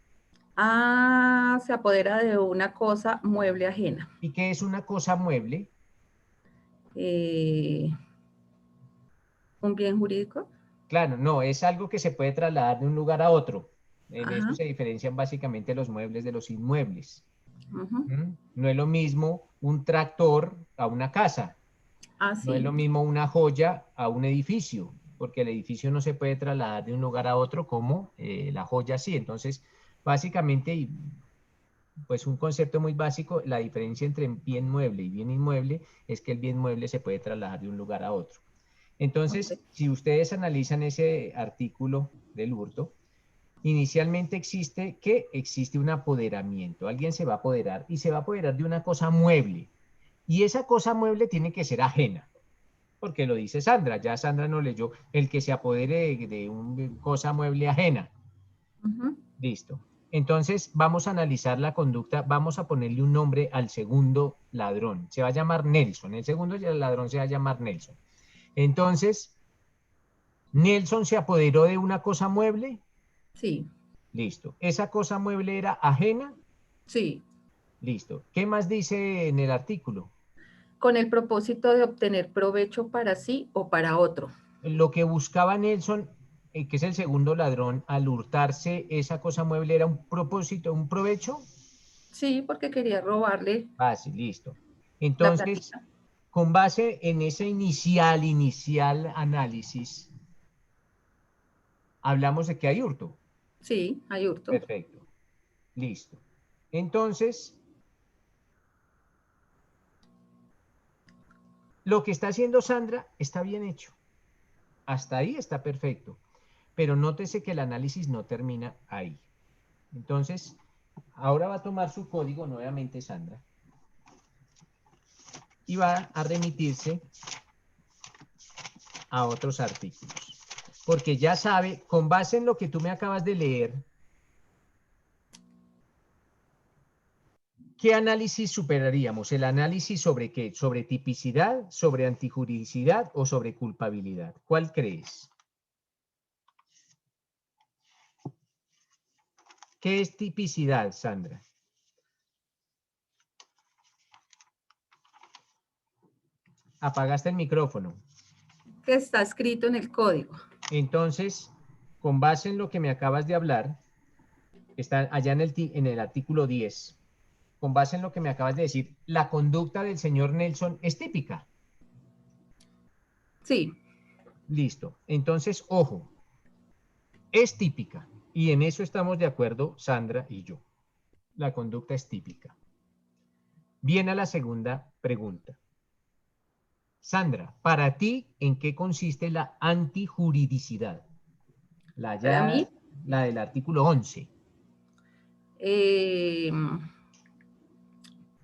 W: Se apodera de una cosa mueble ajena.
A: ¿Y qué es una cosa mueble?
W: ¿Un bien jurídico?
A: Claro, no, es algo que se puede trasladar de un lugar a otro. En eso se diferencian básicamente los muebles de los inmuebles. No es lo mismo un tractor a una casa. No es lo mismo una joya a un edificio, porque el edificio no se puede trasladar de un lugar a otro como la joya sí. Entonces, básicamente, pues un concepto muy básico, la diferencia entre bien mueble y bien inmueble es que el bien mueble se puede trasladar de un lugar a otro. Entonces, si ustedes analizan ese artículo del hurto, inicialmente existe un apoderamiento. Alguien se va a apoderar y se va a apoderar de una cosa mueble. Y esa cosa mueble tiene que ser ajena, porque lo dice Sandra. Ya Sandra nos leyó el que se apodere de una cosa mueble ajena. Listo. Entonces, vamos a analizar la conducta, vamos a ponerle un nombre al segundo ladrón. Se va a llamar Nelson. El segundo ladrón se va a llamar Nelson. Entonces, ¿Nelson se apoderó de una cosa mueble?
W: Sí.
A: Listo. ¿Esa cosa mueble era ajena?
W: Sí.
A: Listo. ¿Qué más dice en el artículo?
W: Con el propósito de obtener provecho para sí o para otro.
A: Lo que buscaba Nelson, que es el segundo ladrón, al hurtarse esa cosa mueble, ¿era un propósito, un provecho?
W: Sí, porque quería robarle.
A: Sí, listo. Entonces, con base en ese inicial análisis, hablamos de que hay hurto.
W: Sí, hay hurto.
A: Perfecto. Listo. Entonces, lo que está haciendo Sandra está bien hecho. Hasta ahí está perfecto. Pero nótese que el análisis no termina ahí. Entonces, ahora va a tomar su código nuevamente Sandra y va a remitirse a otros artículos. Porque ya sabe, con base en lo que tú me acabas de leer, ¿qué análisis superaríamos? ¿El análisis sobre qué? ¿Sobre tipicidad, sobre antijuridicidad o sobre culpabilidad? ¿Cuál crees? ¿Qué es tipicidad, Sandra? Apagaste el micrófono.
X: Que está escrito en el código.
A: Entonces, con base en lo que me acabas de hablar, está allá en el artículo 10, con base en lo que me acabas de decir, ¿la conducta del señor Nelson es típica?
X: Sí.
A: Listo. Entonces, ojo, es típica. Y en eso estamos de acuerdo Sandra y yo. La conducta es típica. Viene a la segunda pregunta. Sandra, para ti, ¿en qué consiste la antijuridicidad?
X: Para mí,
A: la del artículo 11.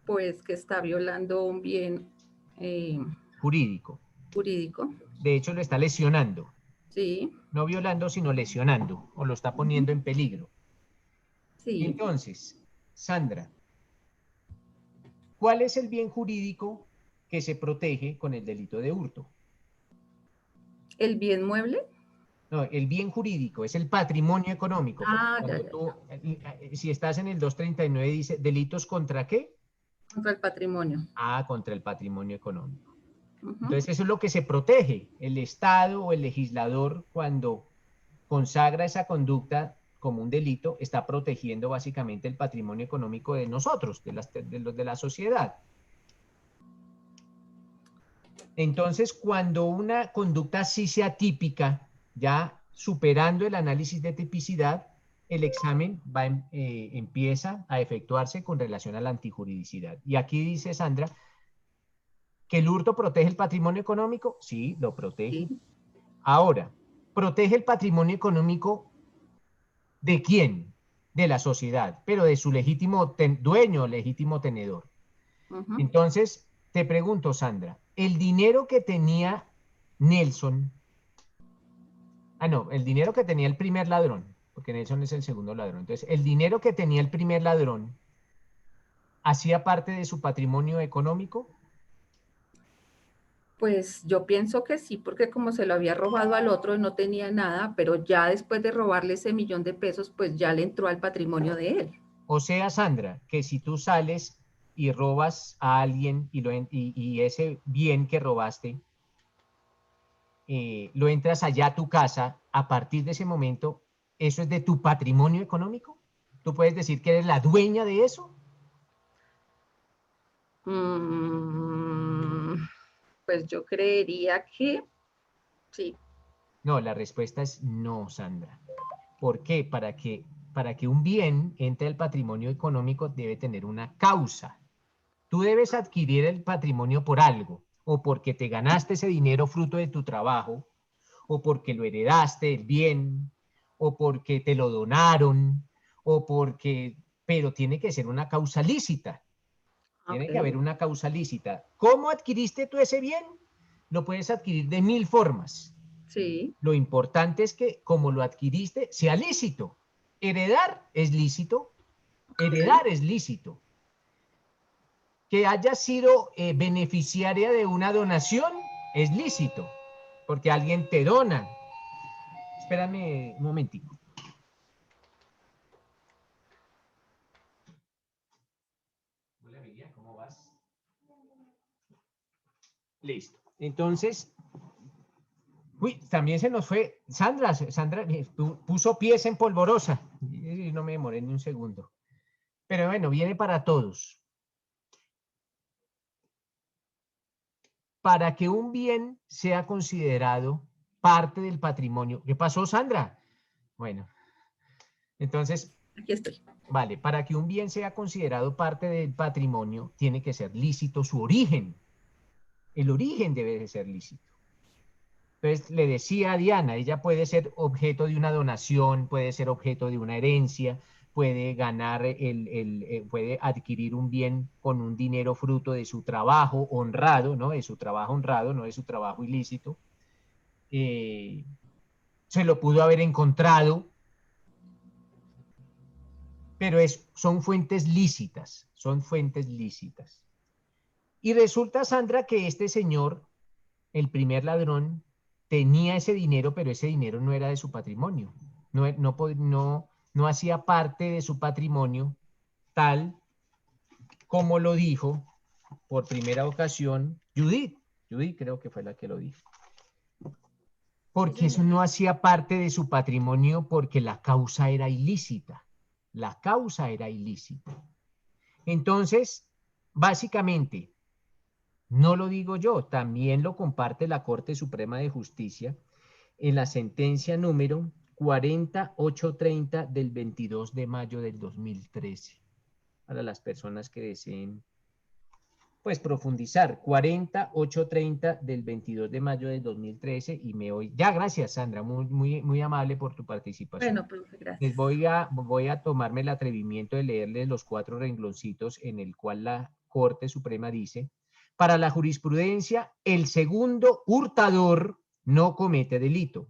X: Pues que está violando un bien
A: Jurídico.
X: jurídico.
A: De hecho, lo está lesionando.
X: Sí.
A: No violando, sino lesionando, o lo está poniendo en peligro.
X: Sí.
A: Entonces, Sandra, ¿cuál es el bien jurídico que se protege con el delito de hurto?
X: ¿El bien mueble?
A: No, el bien jurídico es el patrimonio económico. Si estás en el 239 dice, ¿delitos contra qué?
X: Contra el patrimonio.
A: Contra el patrimonio económico. Entonces eso es lo que se protege. El Estado o el legislador, cuando consagra esa conducta como un delito, está protegiendo básicamente el patrimonio económico de nosotros, de la sociedad. Entonces, cuando una conducta sí sea típica, ya superando el análisis de tipicidad, el examen empieza a efectuarse con relación a la antijuridicidad. Y aquí dice Sandra, ¿que el hurto protege el patrimonio económico? Sí, lo protege. Sí. Ahora, ¿protege el patrimonio económico de quién? De la sociedad, pero de su legítimo dueño, legítimo tenedor. Entonces, te pregunto, Sandra, el dinero que tenía Nelson, el dinero que tenía el primer ladrón, porque Nelson es el segundo ladrón, entonces, el dinero que tenía el primer ladrón, ¿hacía parte de su patrimonio económico?
X: Pues yo pienso que sí, porque como se lo había robado al otro, no tenía nada, pero ya después de robarle ese $1.000.000, pues ya le entró al patrimonio de él.
A: O sea, Sandra, que si tú sales y robas a alguien y ese bien que robaste, lo entras allá a tu casa, a partir de ese momento, ¿eso es de tu patrimonio económico? ¿Tú puedes decir que eres la dueña de eso?
X: Pues yo creería que sí.
A: No, la respuesta es no, Sandra. ¿Por qué? Para que un bien entre al patrimonio económico debe tener una causa. Tú debes adquirir el patrimonio por algo, o porque te ganaste ese dinero fruto de tu trabajo, o porque lo heredaste, el bien, o porque te lo donaron, pero tiene que ser una causa lícita. Tiene que haber una causa lícita. ¿Cómo adquiriste tú ese bien? Lo puedes adquirir de 1000 formas.
X: Sí.
A: Lo importante es que, como lo adquiriste, sea lícito. Heredar es lícito. Heredar es lícito. Que haya sido beneficiaria de una donación es lícito, porque alguien te dona. Espérame un momentico. Hola, Miriam, ¿cómo vas? Listo. Entonces, también se nos fue Sandra puso pies en polvorosa. Y no me demoré ni un segundo. Pero bueno, viene para todos. Para que un bien sea considerado parte del patrimonio. ¿Qué pasó, Sandra? Bueno, entonces,
X: aquí estoy.
A: Vale, para que un bien sea considerado parte del patrimonio, tiene que ser lícito su origen. El origen debe de ser lícito. Entonces le decía a Diana, ella puede ser objeto de una donación, puede ser objeto de una herencia, puede ganar, puede adquirir un bien con un dinero fruto de su trabajo honrado, ¿no? De su trabajo honrado, no de su trabajo ilícito. Se lo pudo haber encontrado, pero son fuentes lícitas, son fuentes lícitas. Y resulta, Sandra, que este señor, el primer ladrón, tenía ese dinero, pero ese dinero no era de su patrimonio. No hacía parte de su patrimonio tal como lo dijo por primera ocasión Judith. Judith creo que fue la que lo dijo. Porque eso no hacía parte de su patrimonio porque la causa era ilícita. La causa era ilícita. Entonces, básicamente, no lo digo yo, también lo comparte la Corte Suprema de Justicia en la sentencia número 40830 del 22 de mayo del 2013. Para las personas que deseen, pues, profundizar. 40830 del 22 de mayo del 2013 y me voy. Ya, gracias, Sandra, muy amable por tu participación.
W: Bueno, profe, gracias.
A: Les voy a tomarme el atrevimiento de leerles los 4 rengloncitos en el cual la Corte Suprema dice: para la jurisprudencia, el segundo hurtador no comete delito,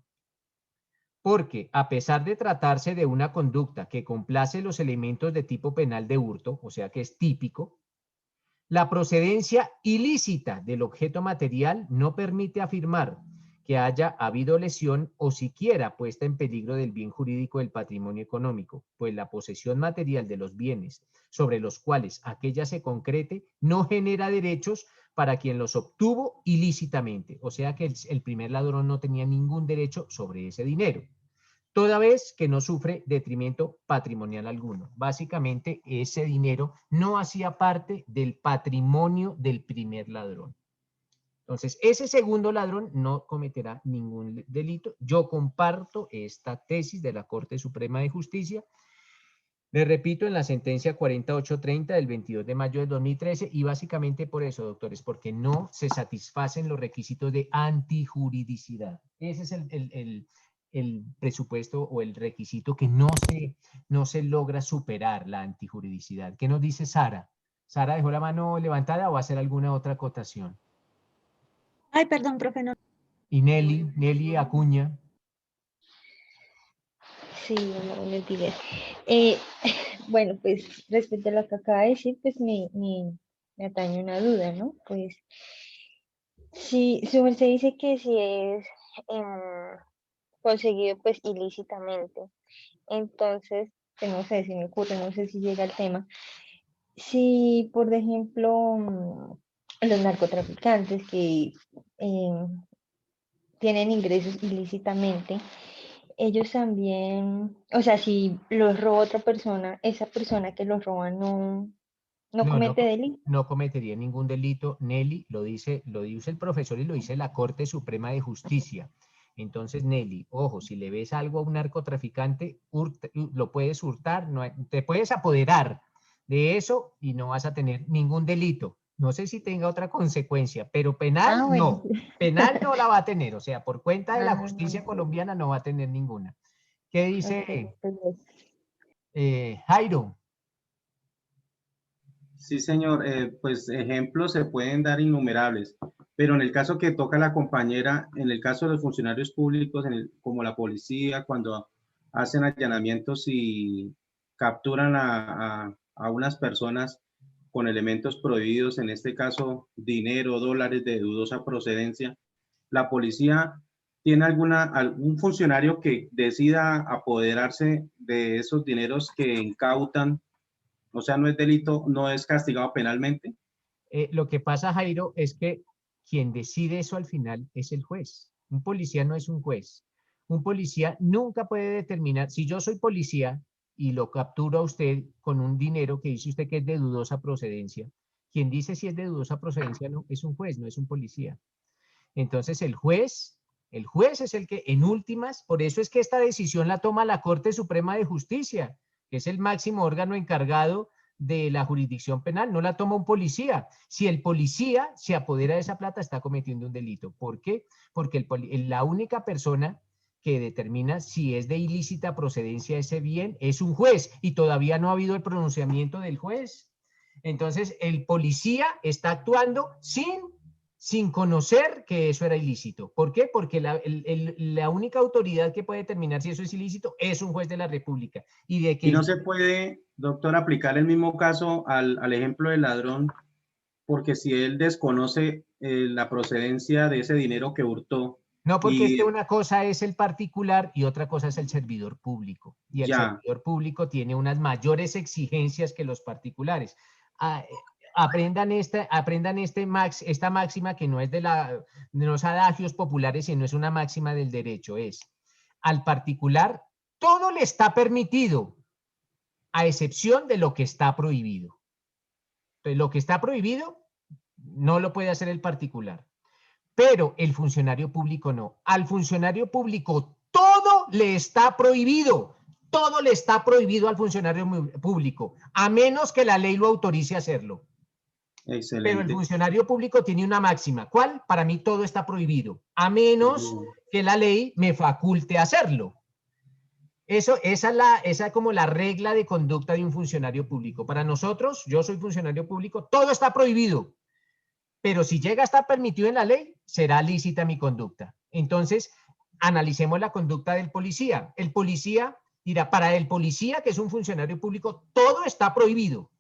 A: porque a pesar de tratarse de una conducta que complace los elementos de tipo penal de hurto, o sea que es típico, la procedencia ilícita del objeto material no permite afirmar que haya habido lesión o siquiera puesta en peligro del bien jurídico del patrimonio económico, pues la posesión material de los bienes sobre los cuales aquella se concrete no genera derechos para quien los obtuvo ilícitamente. O sea que el primer ladrón no tenía ningún derecho sobre ese dinero, toda vez que no sufre detrimento patrimonial alguno. Básicamente, ese dinero no hacía parte del patrimonio del primer ladrón. Entonces, ese segundo ladrón no cometerá ningún delito. Yo comparto esta tesis de la Corte Suprema de Justicia. Le repito, en la sentencia 4830 del 22 de mayo del 2013, y básicamente por eso, doctores, porque no se satisfacen los requisitos de antijuridicidad. Ese es el presupuesto o el requisito que no se logra superar, la antijuridicidad. ¿Qué nos dice Sara? ¿Sara dejó la mano levantada o va a hacer alguna otra acotación?
P: Ay, perdón, profe, no.
A: Y Nelly Acuña.
W: Sí, no me olvidé. Bueno, pues respecto a lo que acaba de decir, pues me atañe una duda, ¿no? Pues si su merced dice que si es conseguido pues ilícitamente, entonces, pues, no sé si me ocurre, no sé si llega el tema. Si, por ejemplo, los narcotraficantes que tienen ingresos ilícitamente, ellos también, o sea, si los roba otra persona, esa persona que los roba no comete delito.
A: No cometería ningún delito, Nelly, lo dice el profesor y lo dice la Corte Suprema de Justicia. Entonces, Nelly, ojo, si le ves algo a un narcotraficante, lo puedes hurtar, te puedes apoderar de eso y no vas a tener ningún delito. No sé si tenga otra consecuencia, pero penal no. Penal no la va a tener, o sea, por cuenta de la justicia colombiana no va a tener ninguna. ¿Qué dice Jairo?
M: Sí, señor, pues ejemplos se pueden dar innumerables, pero en el caso que toca la compañera, en el caso de los funcionarios públicos, como la policía, cuando hacen allanamientos y capturan a unas personas con elementos prohibidos, en este caso dinero, dólares de dudosa procedencia, la policía tiene algún funcionario que decida apoderarse de esos dineros que incautan. O sea, no es delito, no es castigado penalmente.
A: Lo que pasa, Jairo, es que quien decide eso al final es el juez. Un policía no es un juez. Un policía nunca puede determinar, si yo soy policía y lo capturo a usted con un dinero que dice usted que es de dudosa procedencia, quien dice si es de dudosa procedencia no es un juez, no es un policía. Entonces el juez es el que en últimas, por eso es que esta decisión la toma la Corte Suprema de Justicia, que es el máximo órgano encargado de la jurisdicción penal, no la toma un policía. Si el policía se apodera de esa plata, está cometiendo un delito. ¿Por qué? Porque la única persona que determina si es de ilícita procedencia ese bien es un juez, y todavía no ha habido el pronunciamiento del juez. Entonces, el policía está actuando sin conocer que eso era ilícito. ¿Por qué? Porque la única autoridad que puede determinar si eso es ilícito es un juez de la República.
M: Y no se puede, doctor, aplicar el mismo caso al ejemplo del ladrón, porque si él desconoce la procedencia de ese dinero que hurtó.
A: No, porque es que una cosa es el particular y otra cosa es el servidor público. Y el servidor público tiene unas mayores exigencias que los particulares. Aprendan esta máxima, que no es de los adagios populares, sino es una máxima del derecho. Es: al particular todo le está permitido, a excepción de lo que está prohibido. Entonces, lo que está prohibido no lo puede hacer el particular, pero el funcionario público no. Al funcionario público todo le está prohibido. Todo le está prohibido al funcionario público, a menos que la ley lo autorice a hacerlo.
M: Excelente.
A: Pero el funcionario público tiene una máxima. ¿Cuál? Para mí todo está prohibido, a menos que la ley me faculte a hacerlo. Esa es como la regla de conducta de un funcionario público. Para nosotros, yo soy funcionario público, todo está prohibido. Pero si llega a estar permitido en la ley, será lícita mi conducta. Entonces, analicemos la conducta del policía. El policía dirá: para el policía, que es un funcionario público, todo está prohibido,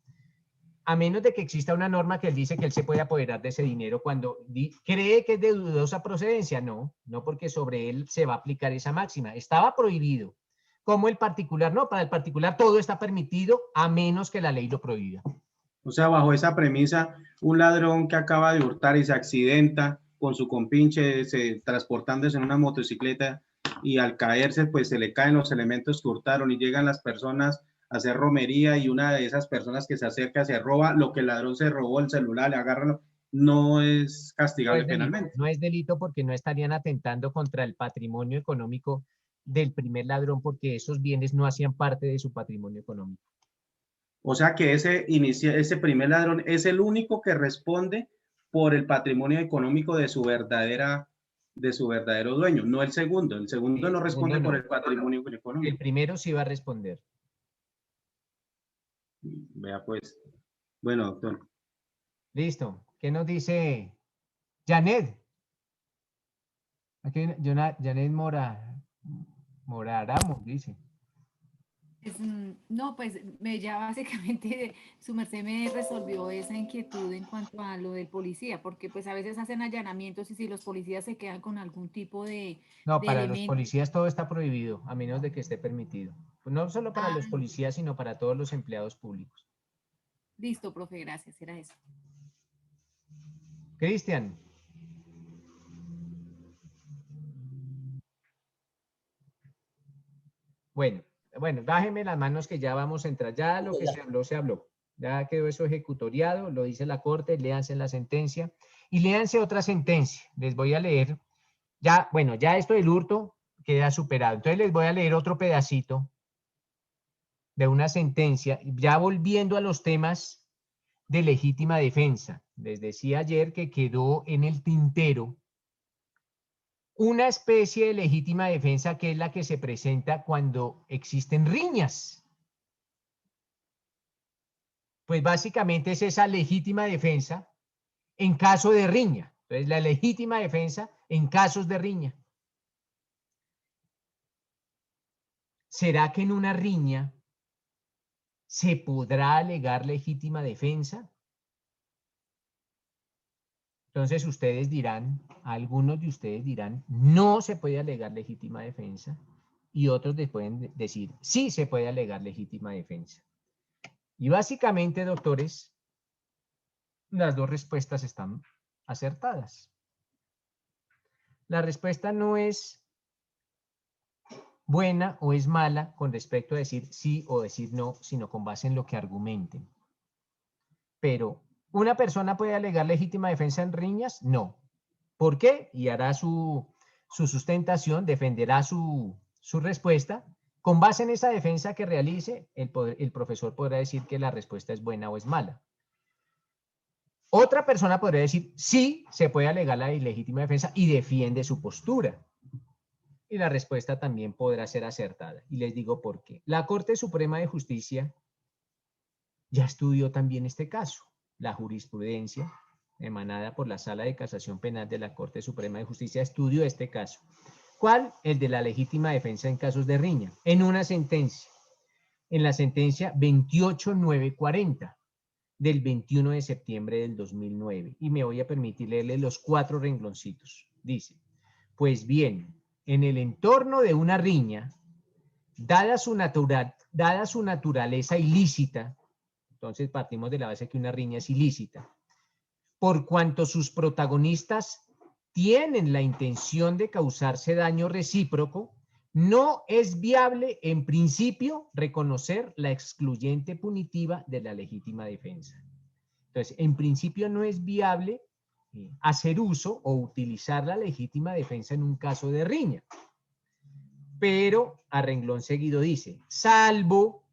A: a menos de que exista una norma que él dice que él se puede apoderar de ese dinero cuando cree que es de dudosa procedencia. No, porque sobre él se va a aplicar esa máxima. Estaba prohibido. Como el particular, no, para el particular todo está permitido, a menos que la ley lo prohíba.
M: O sea, bajo esa premisa, un ladrón que acaba de hurtar y se accidenta con su compinche transportándose en una motocicleta, y al caerse pues se le caen los elementos que hurtaron y llegan las personas a hacer romería, y una de esas personas que se acerca se roba lo que el ladrón se robó, el celular, le agarran, no es castigable penalmente.
A: No es delito, porque no estarían atentando contra el patrimonio económico del primer ladrón, porque esos bienes no hacían parte de su patrimonio económico.
M: O sea que ese primer ladrón es el único que responde por el patrimonio económico de su verdadero dueño, no el segundo. El segundo no responde por el patrimonio económico.
A: El primero sí va a responder.
M: Vea pues. Bueno, doctor.
A: Listo. ¿Qué nos dice Janet? Aquí Janet Moraramos, dice.
N: No, pues ya básicamente su merced me resolvió esa inquietud en cuanto a lo del policía, porque pues a veces hacen allanamientos y si los policías se quedan con algún tipo de
A: para
N: elemento.
A: Los policías todo está prohibido, a menos de que esté permitido. Pues no solo para los policías, sino para todos los empleados públicos.
N: Listo, profe, gracias, era eso.
A: Cristian. Bueno, bájeme las manos que ya vamos a entrar. Ya lo que se habló. Ya quedó eso ejecutoriado, lo dice la Corte, léanse la sentencia y léanse otra sentencia. Les voy a leer. Ya esto del hurto queda superado. Entonces les voy a leer otro pedacito de una sentencia, ya volviendo a los temas de legítima defensa. Les decía ayer que quedó en el tintero una especie de legítima defensa, que es la que se presenta cuando existen riñas. Pues básicamente es esa legítima defensa en caso de riña. Entonces, la legítima defensa en casos de riña. ¿Será que en una riña se podrá alegar legítima defensa? Entonces algunos de ustedes dirán, no se puede alegar legítima defensa, y otros les pueden decir, sí se puede alegar legítima defensa. Y básicamente, doctores, las dos respuestas están acertadas. La respuesta no es buena o es mala con respecto a decir sí o decir no, sino con base en lo que argumenten. Pero ¿una persona puede alegar legítima defensa en riñas? No. ¿Por qué? Y hará su sustentación, defenderá su respuesta Con base en esa defensa que realice, el profesor podrá decir que la respuesta es buena o es mala. Otra persona podría decir, sí, se puede alegar la ilegítima defensa y defiende su postura. Y la respuesta también podrá ser acertada. Y les digo por qué. La Corte Suprema de Justicia ya estudió también este caso. La jurisprudencia emanada por la Sala de Casación Penal de la Corte Suprema de Justicia estudió este caso. ¿Cuál? El de la legítima defensa en casos de riña. En una sentencia. En la sentencia 28940 del 21 de septiembre del 2009. Y me voy a permitir leerle los 4 rengloncitos. Dice, pues bien, en el entorno de una riña, dada su naturaleza ilícita, entonces partimos de la base que una riña es ilícita, por cuanto sus protagonistas tienen la intención de causarse daño recíproco, no es viable en principio reconocer la excluyente punitiva de la legítima defensa. Entonces, en principio no es viable hacer uso o utilizar la legítima defensa en un caso de riña. Pero a renglón seguido dice, salvo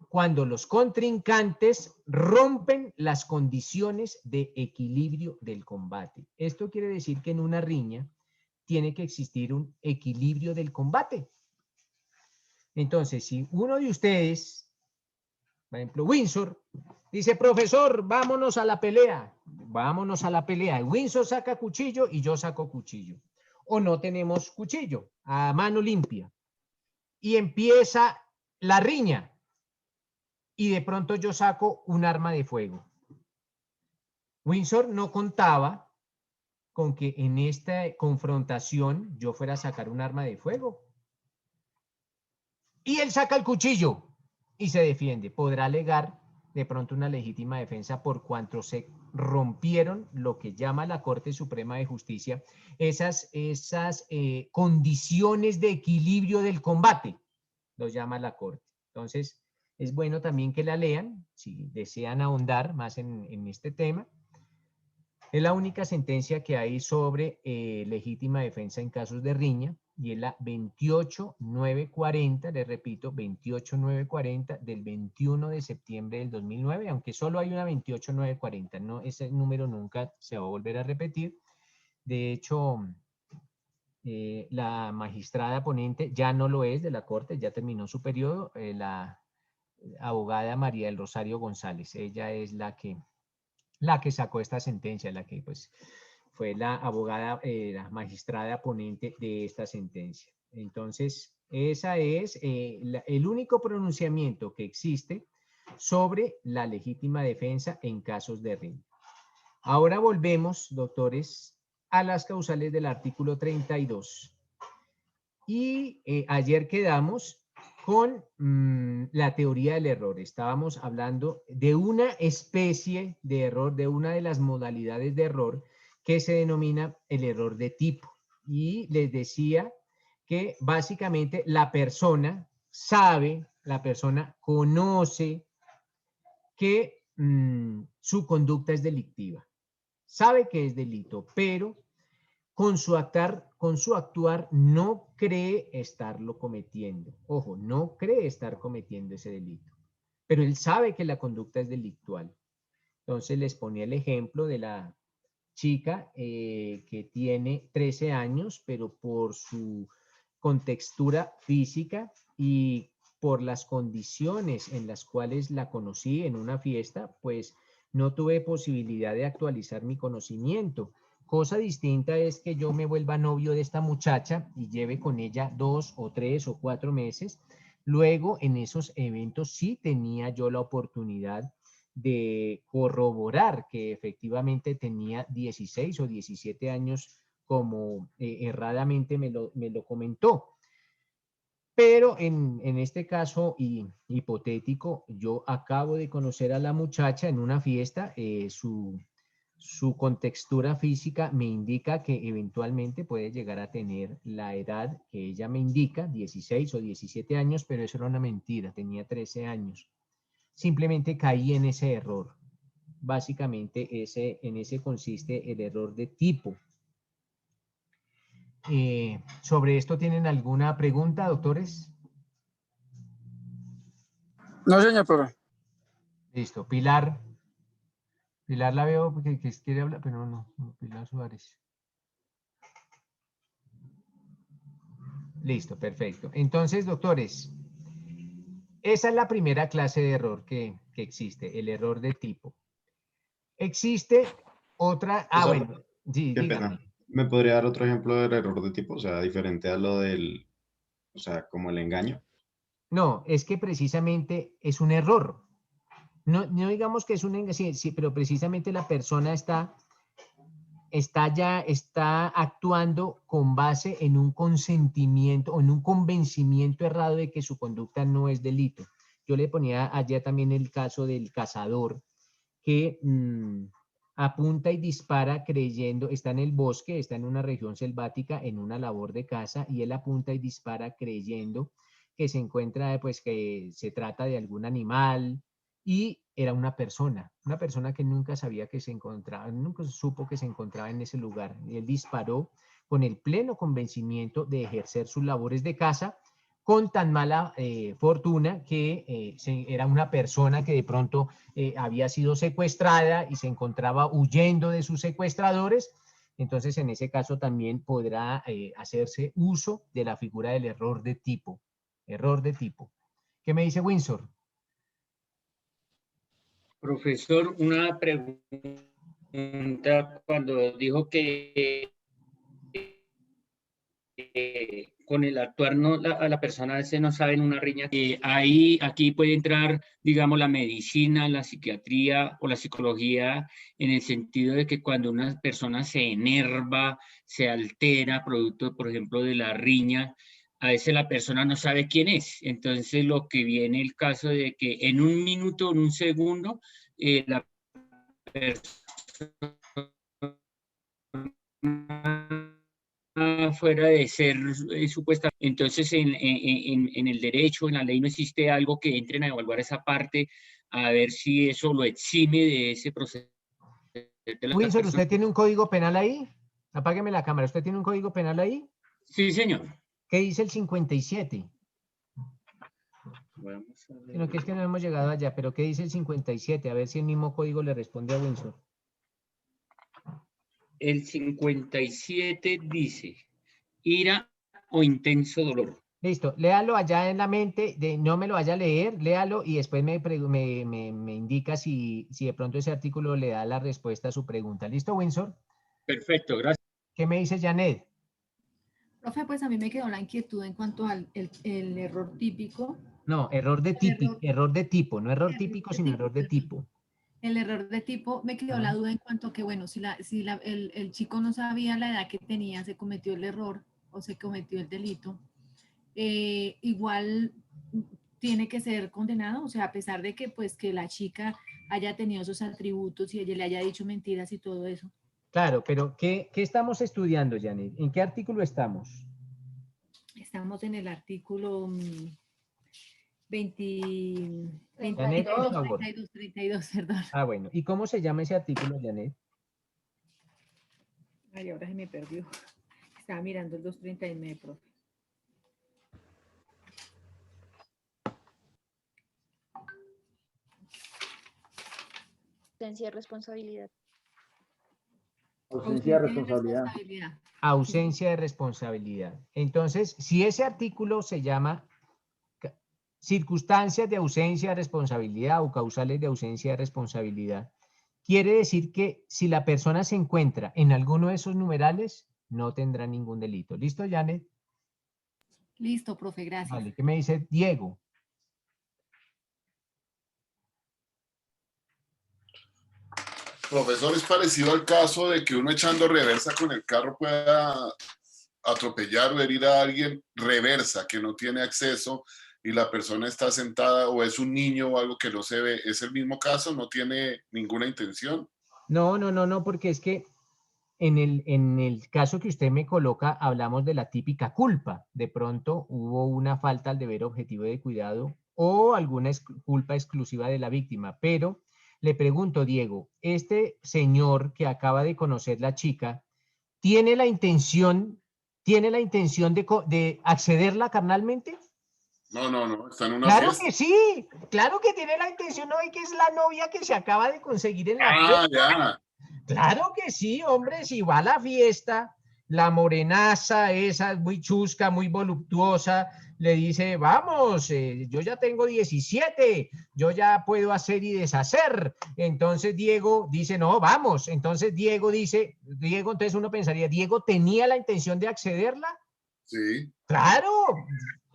A: cuando los contrincantes rompen las condiciones de equilibrio del combate. Esto quiere decir que en una riña tiene que existir un equilibrio del combate. Entonces, si uno de ustedes, por ejemplo, Windsor, dice, profesor, vámonos a la pelea. Vámonos a la pelea. Windsor saca cuchillo y yo saco cuchillo. O no tenemos cuchillo, a mano limpia. Y empieza la riña. Y de pronto yo saco un arma de fuego. Windsor no contaba con que en esta confrontación yo fuera a sacar un arma de fuego. Y él saca el cuchillo y se defiende. Podrá alegar de pronto una legítima defensa por cuanto se rompieron lo que llama la Corte Suprema de Justicia, esas condiciones de equilibrio del combate, lo llama la Corte. Entonces, es bueno también que la lean, si desean ahondar más en este tema. Es la única sentencia que hay sobre legítima defensa en casos de riña, y es la 28940, les repito, 28940 del 21 de septiembre del 2009, aunque solo hay una 28940, no, ese número nunca se va a volver a repetir. De hecho, la magistrada ponente ya no lo es de la Corte, ya terminó su periodo, la abogada María del Rosario González, ella es la que sacó esta sentencia, la que pues fue la abogada, la magistrada ponente de esta sentencia. Entonces, esa es el único pronunciamiento que existe sobre la legítima defensa en casos de riña. Ahora volvemos, doctores, a las causales del artículo 32. Y ayer quedamos con la teoría del error. Estábamos hablando de una especie de error, de una de las modalidades de error que se denomina el error de tipo. Y les decía que básicamente la persona sabe, la persona conoce que su conducta es delictiva. Sabe que es delito, pero con su actuar no cree estarlo cometiendo. Ojo, no cree estar cometiendo ese delito, pero él sabe que la conducta es delictual. Entonces les ponía el ejemplo de la chica que tiene 13 años, pero por su contextura física y por las condiciones en las cuales la conocí en una fiesta, pues no tuve posibilidad de actualizar mi conocimiento. Cosa distinta es que yo me vuelva novio de esta muchacha y lleve con ella 2 o 3 o 4 meses. Luego, en esos eventos sí tenía yo la oportunidad de corroborar que efectivamente tenía 16 o 17 años, como erradamente me lo comentó. Pero en este caso hipotético, yo acabo de conocer a la muchacha en una fiesta, su contextura física me indica que eventualmente puede llegar a tener la edad que ella me indica, 16 o 17 años, pero eso era una mentira, tenía 13 años. Simplemente caí en ese error. Básicamente en ese consiste el error de tipo. ¿Sobre esto tienen alguna pregunta, doctores?
B: No, señor, profe.
A: Listo. Pilar. Pilar la veo porque que quiere hablar, pero no, Pilar Suárez. Listo, perfecto. Entonces, doctores, esa es la primera clase de error que existe, el error de tipo. Existe otra... Ah,
L: Profesor,
A: bueno, sí,
L: qué
A: dígame.
L: pena. ¿Me podría dar otro ejemplo del error de tipo? O sea, diferente a lo del, o sea, como el engaño.
A: No, es que precisamente es un error. No digamos que es un engaño, sí, pero precisamente la persona está actuando con base en un consentimiento o en un convencimiento errado de que su conducta no es delito. Yo le ponía allá también el caso del cazador que apunta y dispara creyendo, está en el bosque, está en una región selvática, en una labor de caza, y él apunta y dispara creyendo que se encuentra, pues que se trata de algún animal, y era una persona que nunca sabía que se encontraba, nunca supo que se encontraba en ese lugar. Y él disparó con el pleno convencimiento de ejercer sus labores de caza, con tan mala fortuna que era una persona que de pronto había sido secuestrada y se encontraba huyendo de sus secuestradores. Entonces, en ese caso también podrá hacerse uso de la figura del error de tipo. Error de tipo. ¿Qué me dice Windsor?
O: Profesor, una pregunta cuando dijo que con el actuar a la persona a veces no sabe en una riña. Aquí puede entrar, digamos, la medicina, la psiquiatría o la psicología en el sentido de que cuando una persona se enerva, se altera, producto, por ejemplo, de la riña, a veces la persona no sabe quién es. Entonces, lo que viene el caso de que en un minuto, en un segundo, la persona fuera de ser supuesta. Entonces, en el derecho, en la ley, no existe algo que entren a evaluar esa parte, a ver si eso lo exime de ese proceso.
A: Windsor, ¿usted tiene un código penal ahí? Apágueme la cámara. ¿Usted tiene un código penal ahí?
O: Sí, señor.
A: ¿Qué dice el 57?
O: Vamos a ver.
A: Sino que es que no hemos llegado allá, pero ¿qué dice el 57? A ver si el mismo código le responde a Windsor.
O: El 57 dice, ira o intenso dolor.
A: Listo, léalo allá en la mente, no me lo vaya a leer, léalo y después me indica si de pronto ese artículo le da la respuesta a su pregunta. ¿Listo, Windsor?
O: Perfecto, gracias.
A: ¿Qué me dice Janet?
N: Profe, pues a mí me quedó la inquietud en cuanto al el error típico.
A: No, error de tipo, no error típico, sino error de tipo.
N: El error de tipo, me quedó la duda en cuanto a que, bueno, si el chico no sabía la edad que tenía, se cometió el error o se cometió el delito, igual tiene que ser condenado, o sea, a pesar de que, pues, que la chica haya tenido esos atributos y ella le haya dicho mentiras y todo eso.
A: Claro, pero ¿qué estamos estudiando, Janet? ¿En qué artículo estamos?
N: Estamos en el artículo 32,
A: Janet, por favor.
N: 32, perdón.
A: Ah, bueno. ¿Y cómo se llama ese artículo, Janet?
N: Ay, ahora se me perdió. Estaba mirando el 239, profe.
Q: Ausencia de responsabilidad.
K: Ausencia de responsabilidad.
A: Ausencia de responsabilidad. Entonces, si ese artículo se llama circunstancias de ausencia de responsabilidad o causales de ausencia de responsabilidad, quiere decir que si la persona se encuentra en alguno de esos numerales, no tendrá ningún delito. ¿Listo, Janet?
N: Listo, profe, gracias.
A: Vale, ¿qué me dice Diego?
R: Profesor, es parecido al caso de que uno echando reversa con el carro pueda atropellar o herir a alguien, reversa, que no tiene acceso y la persona está sentada o es un niño o algo que no se ve. ¿Es el mismo caso? ¿No tiene ninguna intención?
A: No, porque es que en el caso que usted me coloca, hablamos de la típica culpa. De pronto hubo una falta al deber objetivo de cuidado o alguna culpa exclusiva de la víctima. Pero le pregunto, Diego, este señor que acaba de conocer la chica, ¿tiene la intención de accederla carnalmente?
R: No, está en una
A: Claro
R: fiesta.
A: que sí, claro que tiene la intención hoy, que es la novia que se acaba de conseguir en la
R: Ah,
A: fiesta.
R: ya.
A: Claro que sí, hombre, si va a la fiesta, la morenaza esa muy chusca, muy voluptuosa, le dice, vamos, yo ya tengo 17, yo ya puedo hacer y deshacer. Entonces Diego dice, no, vamos. Entonces Diego dice, entonces uno pensaría, ¿Diego tenía la intención de accederla?
R: Sí.
A: Claro,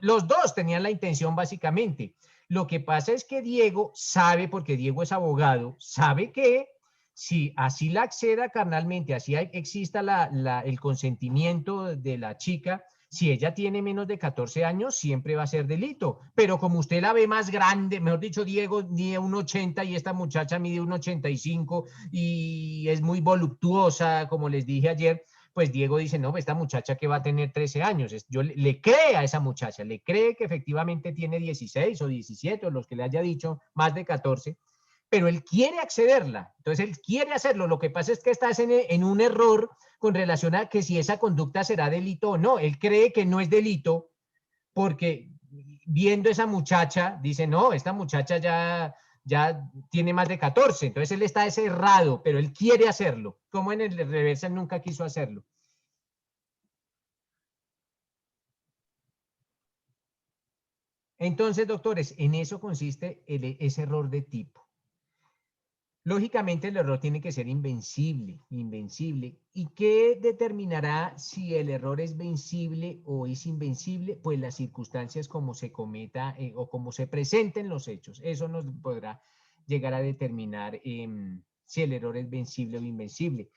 A: los dos tenían la intención básicamente. Lo que pasa es que Diego sabe, porque Diego es abogado, sabe que si así la acceda carnalmente, así exista el consentimiento de la chica, si ella tiene menos de 14 años, siempre va a ser delito. Pero como usted la ve más grande, mejor dicho, Diego mide 1,80 y esta muchacha mide 1,85 y es muy voluptuosa, como les dije ayer, pues Diego dice, no, esta muchacha que va a tener 13 años, yo le cree a esa muchacha, le cree que efectivamente tiene 16 o 17 o los que le haya dicho más de 14, pero él quiere accederla, entonces él quiere hacerlo. Lo que pasa es que estás en un error con relación a que si esa conducta será delito o no. Él cree que no es delito porque viendo esa muchacha, dice, no, esta muchacha ya tiene más de 14, entonces él está errado, pero él quiere hacerlo, como en el reversa nunca quiso hacerlo. Entonces, doctores, en eso consiste ese error de tipo. Lógicamente el error tiene que ser invencible. ¿Y qué determinará si el error es vencible o es invencible? Pues las circunstancias como se cometa o como se presenten los hechos. Eso nos podrá llegar a determinar si el error es vencible o invencible.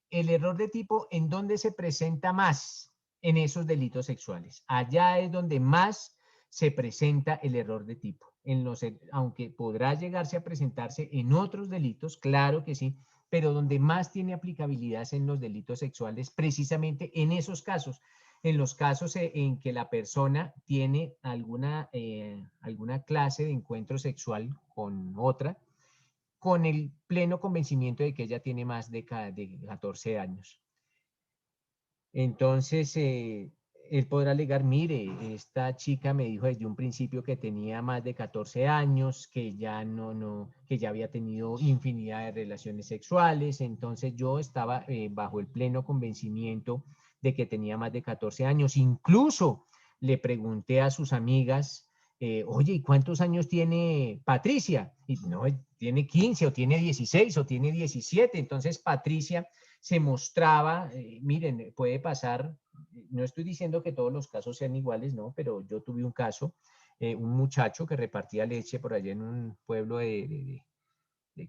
A: El error de tipo, ¿en dónde se presenta más? En esos delitos sexuales. Allá es donde más se presenta el error de tipo. Aunque podrá llegarse a presentarse en otros delitos, claro que sí, pero donde más tiene aplicabilidad es en los delitos sexuales, precisamente en esos casos, en los casos en que la persona tiene alguna clase de encuentro sexual con otra, con el pleno convencimiento de que ella tiene más de 14 años. Entonces, él podrá alegar, mire, esta chica me dijo desde un principio que tenía más de 14 años, que ya que ya había tenido infinidad de relaciones sexuales, entonces yo estaba bajo el pleno convencimiento de que tenía más de 14 años. Incluso le pregunté a sus amigas, oye, ¿y cuántos años tiene Patricia? Y no, tiene 15 o tiene 16 o tiene 17. Entonces Patricia se mostraba, miren, puede pasar, no estoy diciendo que todos los casos sean iguales, no, pero yo tuve un caso, un muchacho que repartía leche por allá en un pueblo ¿de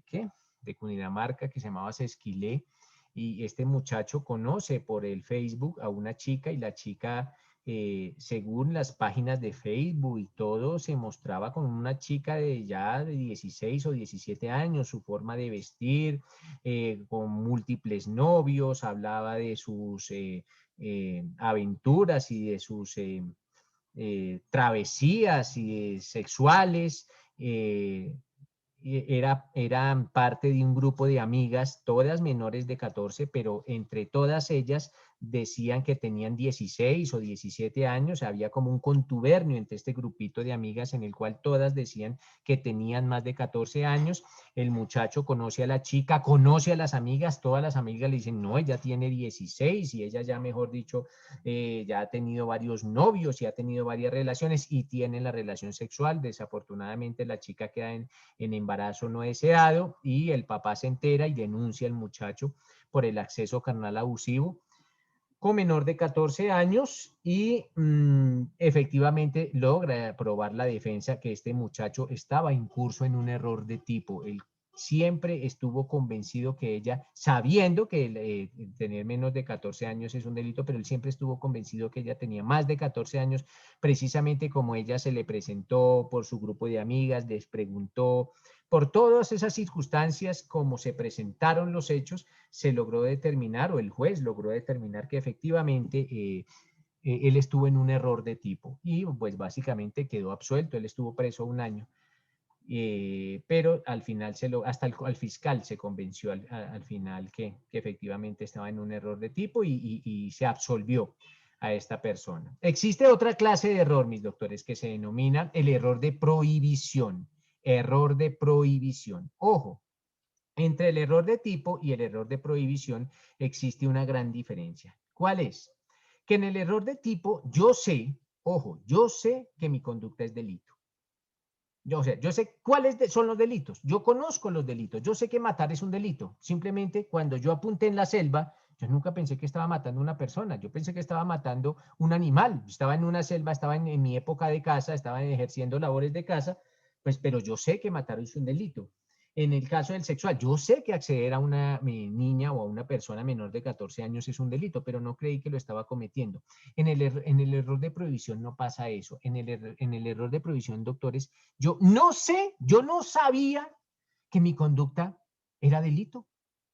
A: qué? De Cundinamarca, que se llamaba Sesquilé, y este muchacho conoce por el Facebook a una chica y la chica, según las páginas de Facebook y todo, se mostraba con una chica de 16 o 17 años, su forma de vestir, con múltiples novios, hablaba de sus aventuras y de sus travesías y sexuales. Eran parte de un grupo de amigas, todas menores de 14, pero entre todas ellas decían que tenían 16 o 17 años. Había como un contubernio entre este grupito de amigas en el cual todas decían que tenían más de 14 años. El muchacho conoce a la chica, conoce a las amigas, todas las amigas le dicen, no, ella tiene 16 y ella ya, mejor dicho, ya ha tenido varios novios y ha tenido varias relaciones y tiene la relación sexual. Desafortunadamente la chica queda en embarazo no deseado y el papá se entera y denuncia al muchacho por el acceso carnal abusivo con menor de 14 años y efectivamente logra probar la defensa que este muchacho estaba incurso en un error de tipo. Él siempre estuvo convencido que ella, sabiendo que tener menos de 14 años es un delito, pero él siempre estuvo convencido que ella tenía más de 14 años, precisamente como ella se le presentó por su grupo de amigas, les preguntó, por todas esas circunstancias, como se presentaron los hechos, se logró determinar, o el juez logró determinar que efectivamente él estuvo en un error de tipo y pues básicamente quedó absuelto. Él estuvo preso 1 año, pero al final hasta el fiscal se convenció al final que efectivamente estaba en un error de tipo y se absolvió. a esta persona. Existe otra clase de error, mis doctores, que se denomina el error de prohibición. Error de prohibición. Ojo, entre el error de tipo y el error de prohibición existe una gran diferencia. ¿Cuál es? Que en el error de tipo yo sé, ojo, yo sé que mi conducta es delito. Yo sé cuáles son los delitos. Yo conozco los delitos. Yo sé que matar es un delito. Simplemente cuando yo apunté en la selva, yo nunca pensé que estaba matando a una persona. Yo pensé que estaba matando un animal. Estaba en una selva, estaba en mi época de caza, estaba ejerciendo labores de caza, pues, pero yo sé que matar es un delito. En el caso del sexual, yo sé que acceder a una niña o a una persona menor de 14 años es un delito, pero no creí que lo estaba cometiendo. En el error de prohibición no pasa eso. En el error de prohibición, doctores, yo no sabía que mi conducta era delito.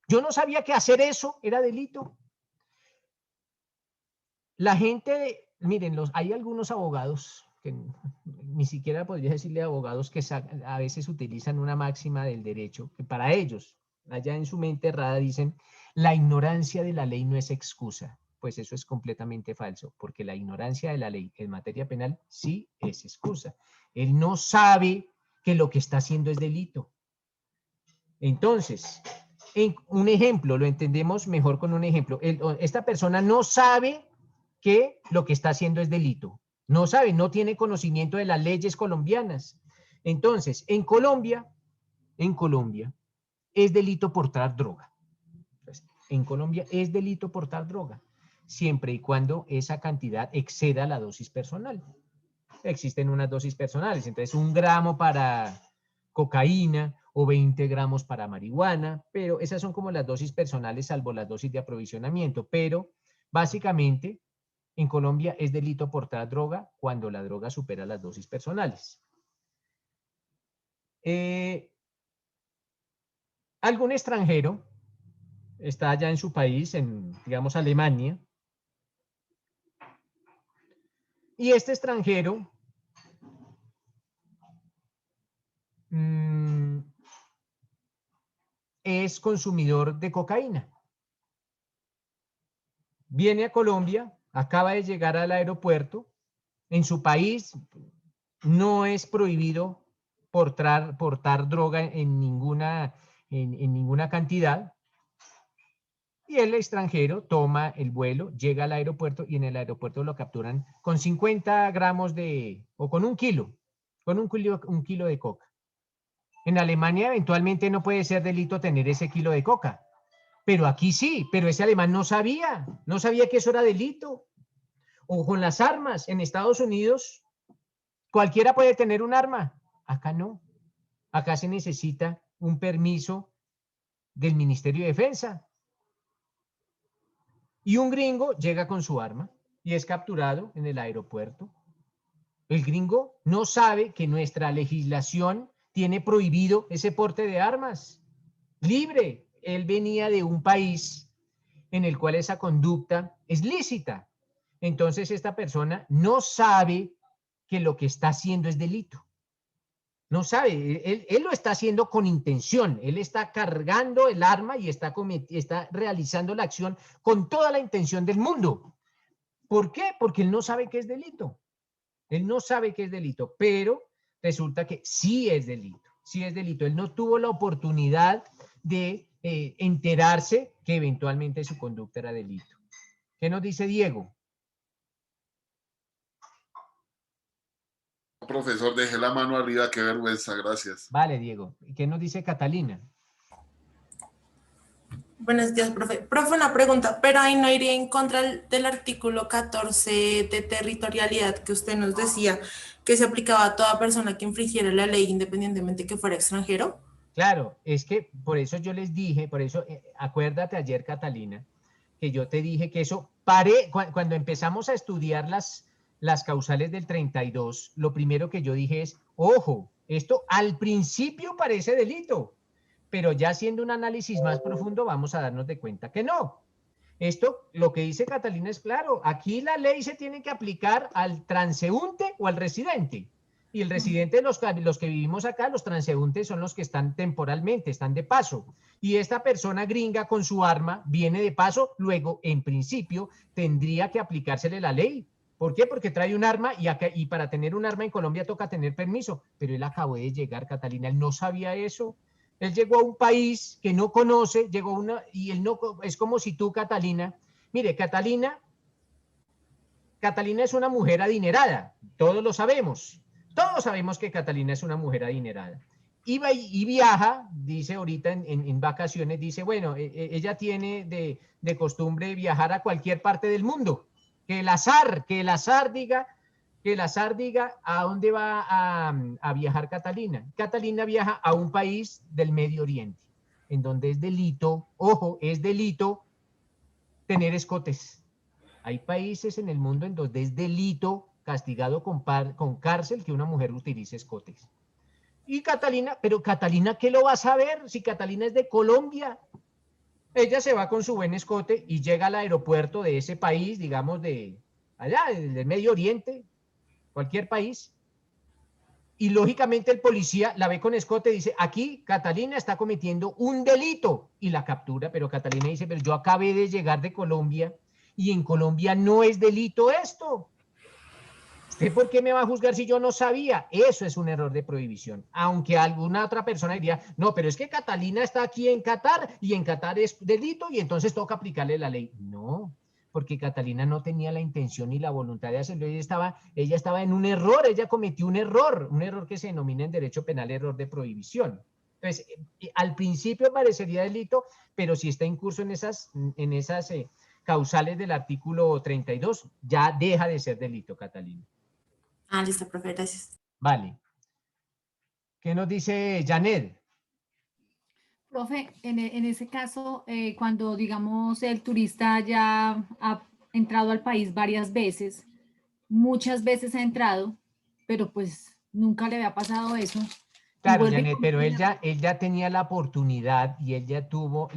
A: Yo no sabía que hacer eso era delito. La gente, miren, hay algunos abogados que ni siquiera podría decirle abogados que a veces utilizan una máxima del derecho, que para ellos, allá en su mente errada, dicen, la ignorancia de la ley no es excusa. Pues eso es completamente falso, porque la ignorancia de la ley en materia penal sí es excusa. Él no sabe que lo que está haciendo es delito. Entonces, un ejemplo, lo entendemos mejor con un ejemplo. Esta persona no sabe que lo que está haciendo es delito. No sabe, no tiene conocimiento de las leyes colombianas. Entonces, en Colombia, es delito portar droga. En Colombia es delito portar droga, siempre y cuando esa cantidad exceda la dosis personal. Existen unas dosis personales, entonces 1 gramo para cocaína o 20 gramos para marihuana, pero esas son como las dosis personales, salvo las dosis de aprovisionamiento, pero básicamente en Colombia es delito portar droga cuando la droga supera las dosis personales. Algún extranjero está allá en su país, en, digamos, Alemania, y este extranjero es consumidor de cocaína. Viene a Colombia, acaba de llegar al aeropuerto. En su país no es prohibido portar droga en ninguna cantidad. Y el extranjero toma el vuelo, llega al aeropuerto y en el aeropuerto lo capturan con 50 gramos o con 1 kilo, con un kilo de coca. En Alemania eventualmente no puede ser delito tener ese kilo de coca, pero aquí sí, pero ese alemán no sabía que eso era delito. O con las armas, en Estados Unidos cualquiera puede tener un arma, acá no. Acá se necesita un permiso del Ministerio de Defensa. Y un gringo llega con su arma y es capturado en el aeropuerto. El gringo no sabe que nuestra legislación tiene prohibido ese porte de armas. Libre. Él venía de un país en el cual esa conducta es lícita. Entonces esta persona no sabe que lo que está haciendo es delito. No sabe, él lo está haciendo con intención, él está cargando el arma y está realizando la acción con toda la intención del mundo. ¿Por qué? Porque él no sabe que es delito. Él no sabe que es delito, pero resulta que sí es delito, sí es delito. Él no tuvo la oportunidad de enterarse que eventualmente su conducta era delito. ¿Qué nos dice Diego?
R: Profesor, dejé la mano arriba, qué vergüenza, gracias.
A: Vale, Diego. ¿Qué nos dice Catalina?
Q: Buenos días, profe. Profe, una pregunta, pero ahí no iría en contra del artículo 14 de territorialidad que usted nos decía, que se aplicaba a toda persona que infringiera la ley independientemente que fuera extranjero.
A: Claro, es que por eso yo les dije, por eso, acuérdate ayer, Catalina, que yo te dije que eso, cuando empezamos a estudiar las causales del 32, lo primero que yo dije es, ojo, esto al principio parece delito, pero ya haciendo un análisis más profundo vamos a darnos de cuenta que no. Esto, lo que dice Catalina es claro, aquí la ley se tiene que aplicar al transeúnte o al residente. Y el residente, los que vivimos acá, los transeúntes, son los que están temporalmente, están de paso. Y esta persona gringa con su arma viene de paso, luego, en principio, tendría que aplicársele la ley. ¿Por qué? Porque trae un arma y para tener un arma en Colombia toca tener permiso. Pero él acabó de llegar, Catalina, él no sabía eso. Él llegó a un país que no conoce, y él no, es como si tú, Catalina, mire, Catalina es una mujer adinerada, todos lo sabemos. Todos sabemos que Catalina es una mujer adinerada. Y viaja, dice ahorita en vacaciones, dice, bueno, ella tiene de costumbre viajar a cualquier parte del mundo. Que el azar diga a dónde va a viajar Catalina. Catalina viaja a un país del Medio Oriente, en donde es delito, ojo, es delito tener escotes. Hay países en el mundo en donde es delito castigado con cárcel que una mujer utilice escotes. Y Catalina, pero Catalina, ¿qué lo va a saber si Catalina es de Colombia? Ella se va con su buen escote y llega al aeropuerto de ese país, digamos de allá, del Medio Oriente, cualquier país. Y lógicamente el policía la ve con escote y dice, aquí Catalina está cometiendo un delito y la captura, pero Catalina dice, pero yo acabé de llegar de Colombia y en Colombia no es delito esto. ¿Usted por qué me va a juzgar si yo no sabía? Eso es un error de prohibición. Aunque alguna otra persona diría, no, pero es que Catalina está aquí en Qatar y en Qatar es delito y entonces toca aplicarle la ley. No, porque Catalina no tenía la intención ni la voluntad de hacerlo. Ella estaba en un error, ella cometió un error que se denomina en derecho penal error de prohibición. Entonces, al principio parecería delito, pero si está incurso en esas causales del artículo 32, ya deja de ser delito, Catalina.
Q: Ah, listo, profe, gracias.
A: Vale. ¿Qué nos dice Janet?
N: Profe, en ese caso, cuando, digamos, el turista ya ha entrado al país varias veces, muchas veces ha entrado, pero pues nunca le había pasado eso.
A: Claro, Janet, pero él ya tenía la oportunidad y él ya tuvo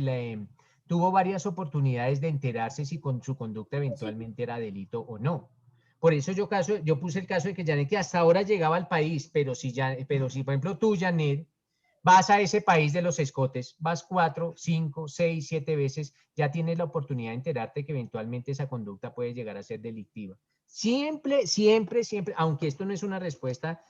A: varias oportunidades de enterarse si con su conducta eventualmente era delito o no. Por eso yo puse el caso de que Janet, que hasta ahora llegaba al país, pero si, por ejemplo, tú, Janet, vas a ese país de los escotes, vas 4, 5, 6, 7 veces, ya tienes la oportunidad de enterarte que eventualmente esa conducta puede llegar a ser delictiva. Siempre, siempre, siempre, aunque esto no es una respuesta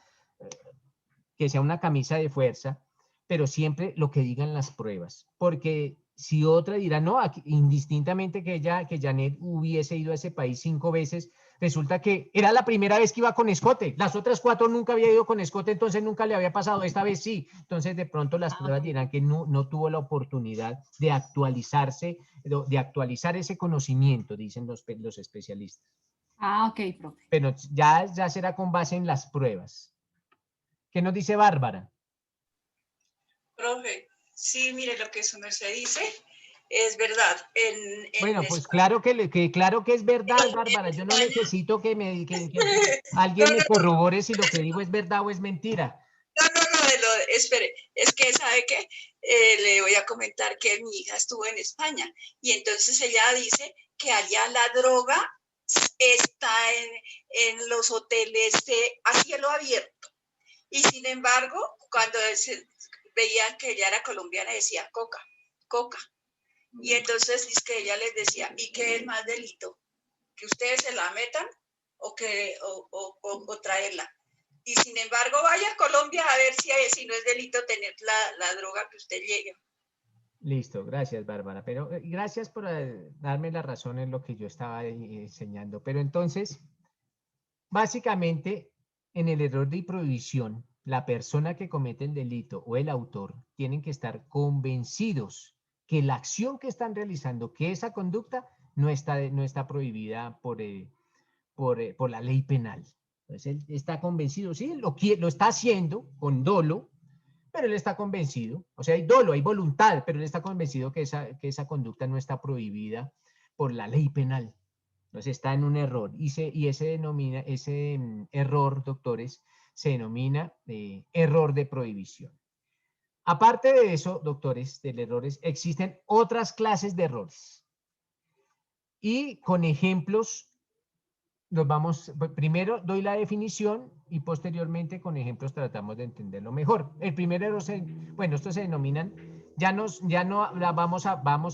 A: que sea una camisa de fuerza, pero siempre lo que digan las pruebas, porque si otra dirá, no, indistintamente que Janet hubiese ido a ese país 5 veces, resulta que era la primera vez que iba con escote, las otras 4 nunca había ido con escote, entonces nunca le había pasado, esta vez sí, entonces de pronto las pruebas dirán que no tuvo la oportunidad de actualizarse, de actualizar ese conocimiento, dicen los especialistas.
N: Ah, ok, profe.
A: Pero ya será con base en las pruebas. ¿Qué nos dice Bárbara?
E: Profe, sí, mire lo que su merced dice, es verdad.
A: Bueno, pues claro que es verdad, Bárbara. Yo no necesito que alguien me corrobore si lo que digo es verdad o es mentira.
E: No, espere, es que sabe que le voy a comentar que mi hija estuvo en España y entonces ella dice que allá la droga está en los hoteles a cielo abierto. Y sin embargo, cuando veían que ella era colombiana, decía coca. Y entonces es que ella les decía, ¿y qué es más delito? ¿Que ustedes se la metan o traerla? Y sin embargo, vaya a Colombia a ver si no es delito tener la droga que usted llegue.
A: Listo, gracias, Bárbara. Pero gracias por darme la razón en lo que yo estaba enseñando. Pero entonces, básicamente, en el error de prohibición, la persona que comete el delito o el autor tienen que estar convencidos que la acción que están realizando, que esa conducta no está prohibida por la ley penal. Entonces él está convencido, sí, lo está haciendo con dolo, pero él está convencido, o sea, hay dolo, hay voluntad, pero él está convencido que esa conducta no está prohibida por la ley penal. Entonces está en un error y ese error, doctores, se denomina error de prohibición. Aparte de eso, doctores, de errores, existen otras clases de errores. Y con ejemplos primero doy la definición y posteriormente con ejemplos tratamos de entenderlo mejor. El primer error, bueno, estos se denominan, vamos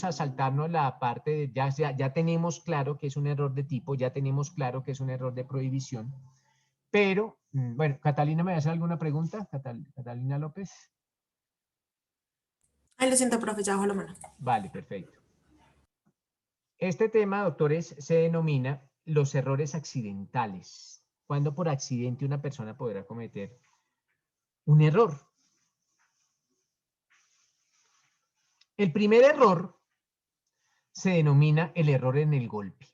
A: a saltarnos la parte de, ya tenemos claro que es un error de tipo, ya tenemos claro que es un error de prohibición, pero, bueno, Catalina, ¿me hace alguna pregunta? Catalina López.
Q: Ay, lo siento, profe, ya bajo la mano.
A: Vale, perfecto. Este tema, doctores, se denomina los errores accidentales. Cuando por accidente una persona podrá cometer un error. El primer error se denomina el error en el golpe.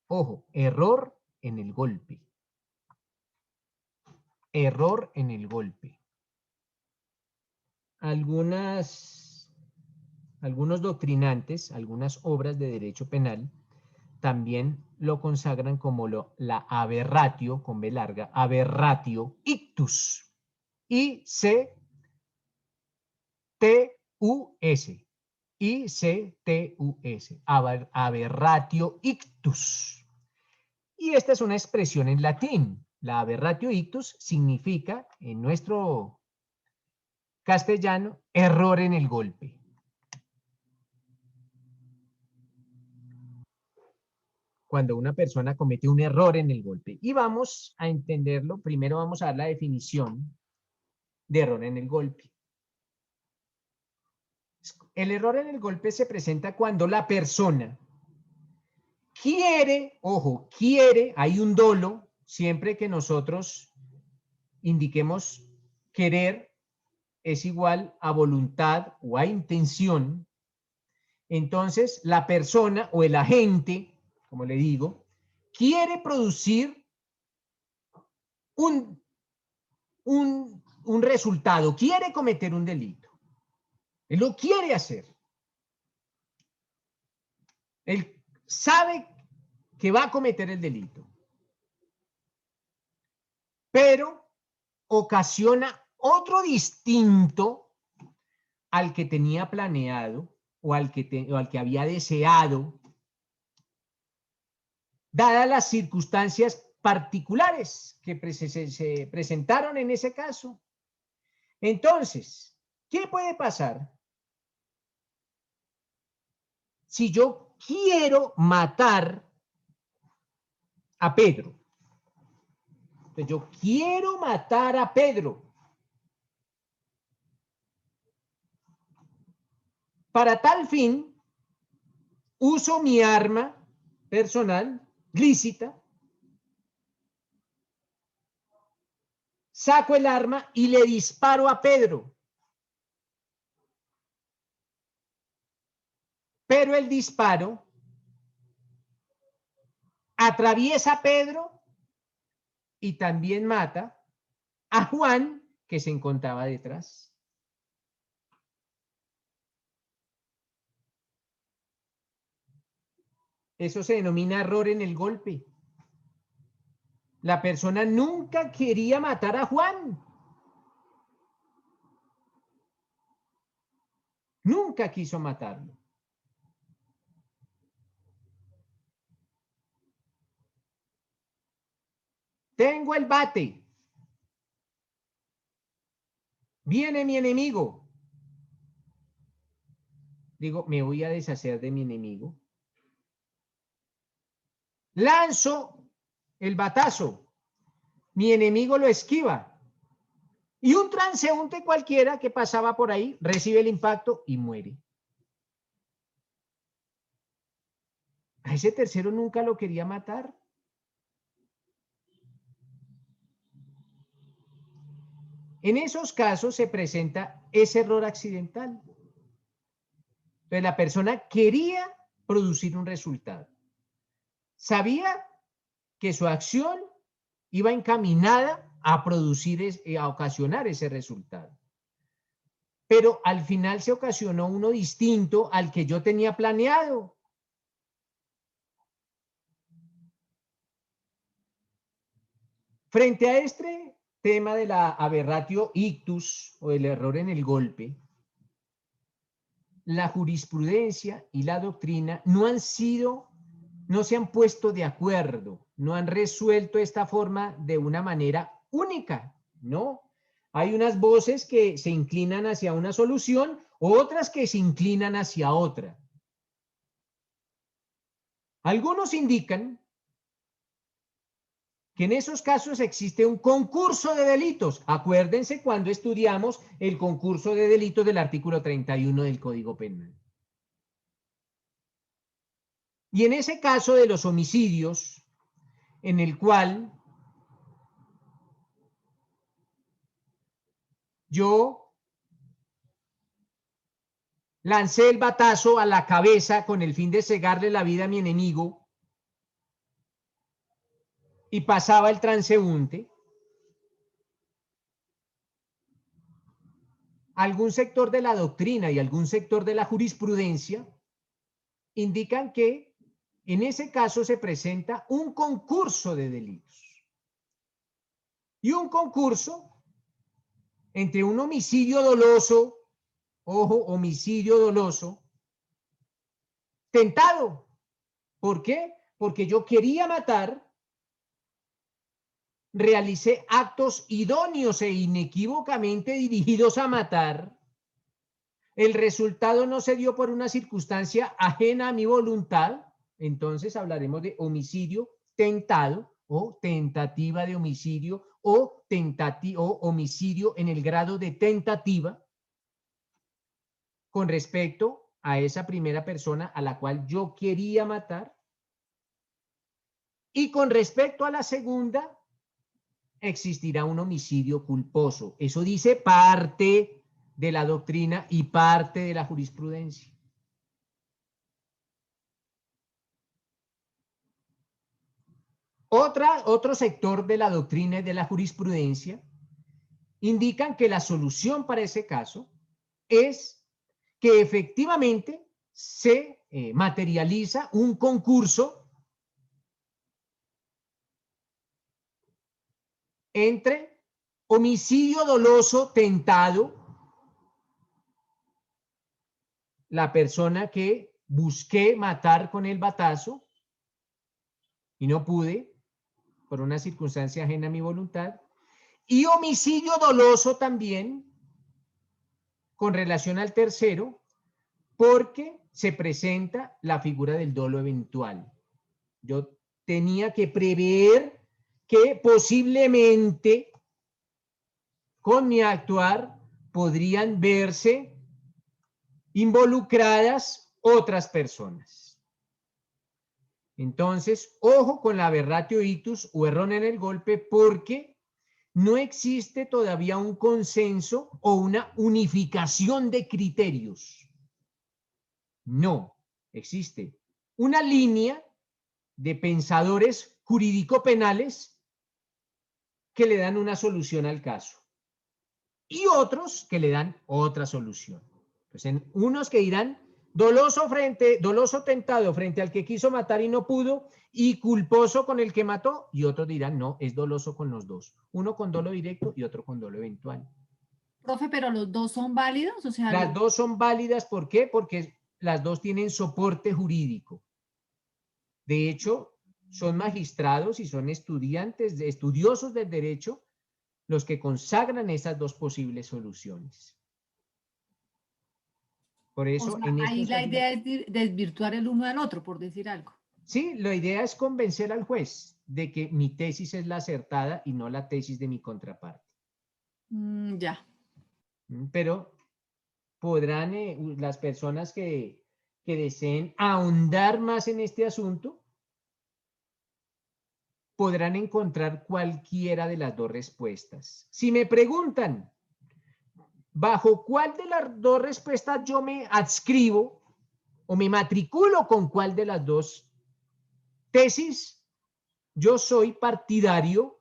A: Ojo, error en el golpe. Error en el golpe. Algunos doctrinantes, algunas obras de derecho penal, también lo consagran como la aberratio, con B larga, aberratio ictus. I-C-T-U-S. I-C-T-U-S. Aberratio ictus. Y esta es una expresión en latín. La aberratio ictus significa, en nuestro castellano, error en el golpe. Cuando una persona comete un error en el golpe. Y vamos a entenderlo, primero vamos a dar la definición de error en el golpe. El error en el golpe se presenta cuando la persona quiere, ojo, quiere, hay un dolo, siempre que nosotros indiquemos querer es igual a voluntad o a intención. Entonces, la persona o el agente, como le digo, quiere producir un resultado, quiere cometer un delito. Él lo quiere hacer. Él sabe que va a cometer el delito. Pero ocasiona otro distinto al que tenía planeado o al que había deseado, dadas las circunstancias particulares que se presentaron en ese caso. Entonces, ¿qué puede pasar si yo quiero matar a Pedro? Entonces, yo quiero matar a Pedro. Para tal fin, uso mi arma personal, lícita, saco el arma y le disparo a Pedro. Pero el disparo atraviesa a Pedro y también mata a Juan, que se encontraba detrás. Eso se denomina error en el golpe. La persona nunca quería matar a Juan. Nunca quiso matarlo. Tengo el bate. Viene mi enemigo. Digo, me voy a deshacer de mi enemigo. Lanzo el batazo. Mi enemigo lo esquiva. Y un transeúnte cualquiera que pasaba por ahí recibe el impacto y muere. A ese tercero nunca lo quería matar. En esos casos se presenta ese error accidental. Entonces la persona quería producir un resultado. Sabía que su acción iba encaminada a producir, a ocasionar ese resultado. Pero al final se ocasionó uno distinto al que yo tenía planeado. Frente a este tema de la aberratio ictus o el error en el golpe, la jurisprudencia y la doctrina no han sido no se han puesto de acuerdo, no han resuelto esta forma de una manera única, ¿no? Hay unas voces que se inclinan hacia una solución, otras que se inclinan hacia otra. Algunos indican que en esos casos existe un concurso de delitos. Acuérdense cuando estudiamos el concurso de delitos del artículo 31 del Código Penal. Y en ese caso de los homicidios, en el cual yo lancé el batazo a la cabeza con el fin de cegarle la vida a mi enemigo y pasaba el transeúnte, algún sector de la doctrina y algún sector de la jurisprudencia indican que en ese caso se presenta un concurso de delitos. Y un concurso entre un homicidio doloso, ojo, homicidio doloso, tentado. ¿Por qué? Porque yo quería matar, realicé actos idóneos e inequívocamente dirigidos a matar. El resultado no se dio por una circunstancia ajena a mi voluntad. Entonces hablaremos de homicidio tentado o tentativa de homicidio o homicidio en el grado de tentativa con respecto a esa primera persona a la cual yo quería matar. Y con respecto a la segunda, existirá un homicidio culposo. Eso dice parte de la doctrina y parte de la jurisprudencia. Otro sector de la doctrina y de la jurisprudencia indican que la solución para ese caso es que efectivamente se materializa un concurso entre homicidio doloso tentado, la persona que busqué matar con el batazo y no pude, por una circunstancia ajena a mi voluntad, y homicidio doloso también con relación al tercero, porque se presenta la figura del dolo eventual. Yo tenía que prever que posiblemente con mi actuar podrían verse involucradas otras personas. Entonces, ojo con la aberratio ictus o error en el golpe, porque no existe todavía un consenso o una unificación de criterios. No, existe una línea de pensadores jurídico-penales que le dan una solución al caso y otros que le dan otra solución. Pues en unos que dirán doloso tentado frente al que quiso matar y no pudo, y culposo con el que mató, y otros dirán no, es doloso con los dos, uno con dolo directo y otro con dolo eventual.
N: Profe, pero los dos son válidos, o sea,
A: las dos son válidas. ¿Por qué? Porque las dos tienen soporte jurídico. De hecho, son magistrados y son estudiantes, estudiosos del derecho, los que consagran esas dos posibles soluciones. Por eso,
N: o sea, ahí la idea es desvirtuar el uno al otro, por decir algo.
A: Sí, la idea es convencer al juez de que mi tesis es la acertada y no la tesis de mi contraparte.
N: Ya.
A: Pero podrán las personas que deseen ahondar más en este asunto, podrán encontrar cualquiera de las dos respuestas. Si me preguntan, ¿bajo cuál de las dos respuestas yo me adscribo o me matriculo con cuál de las dos tesis? Yo soy partidario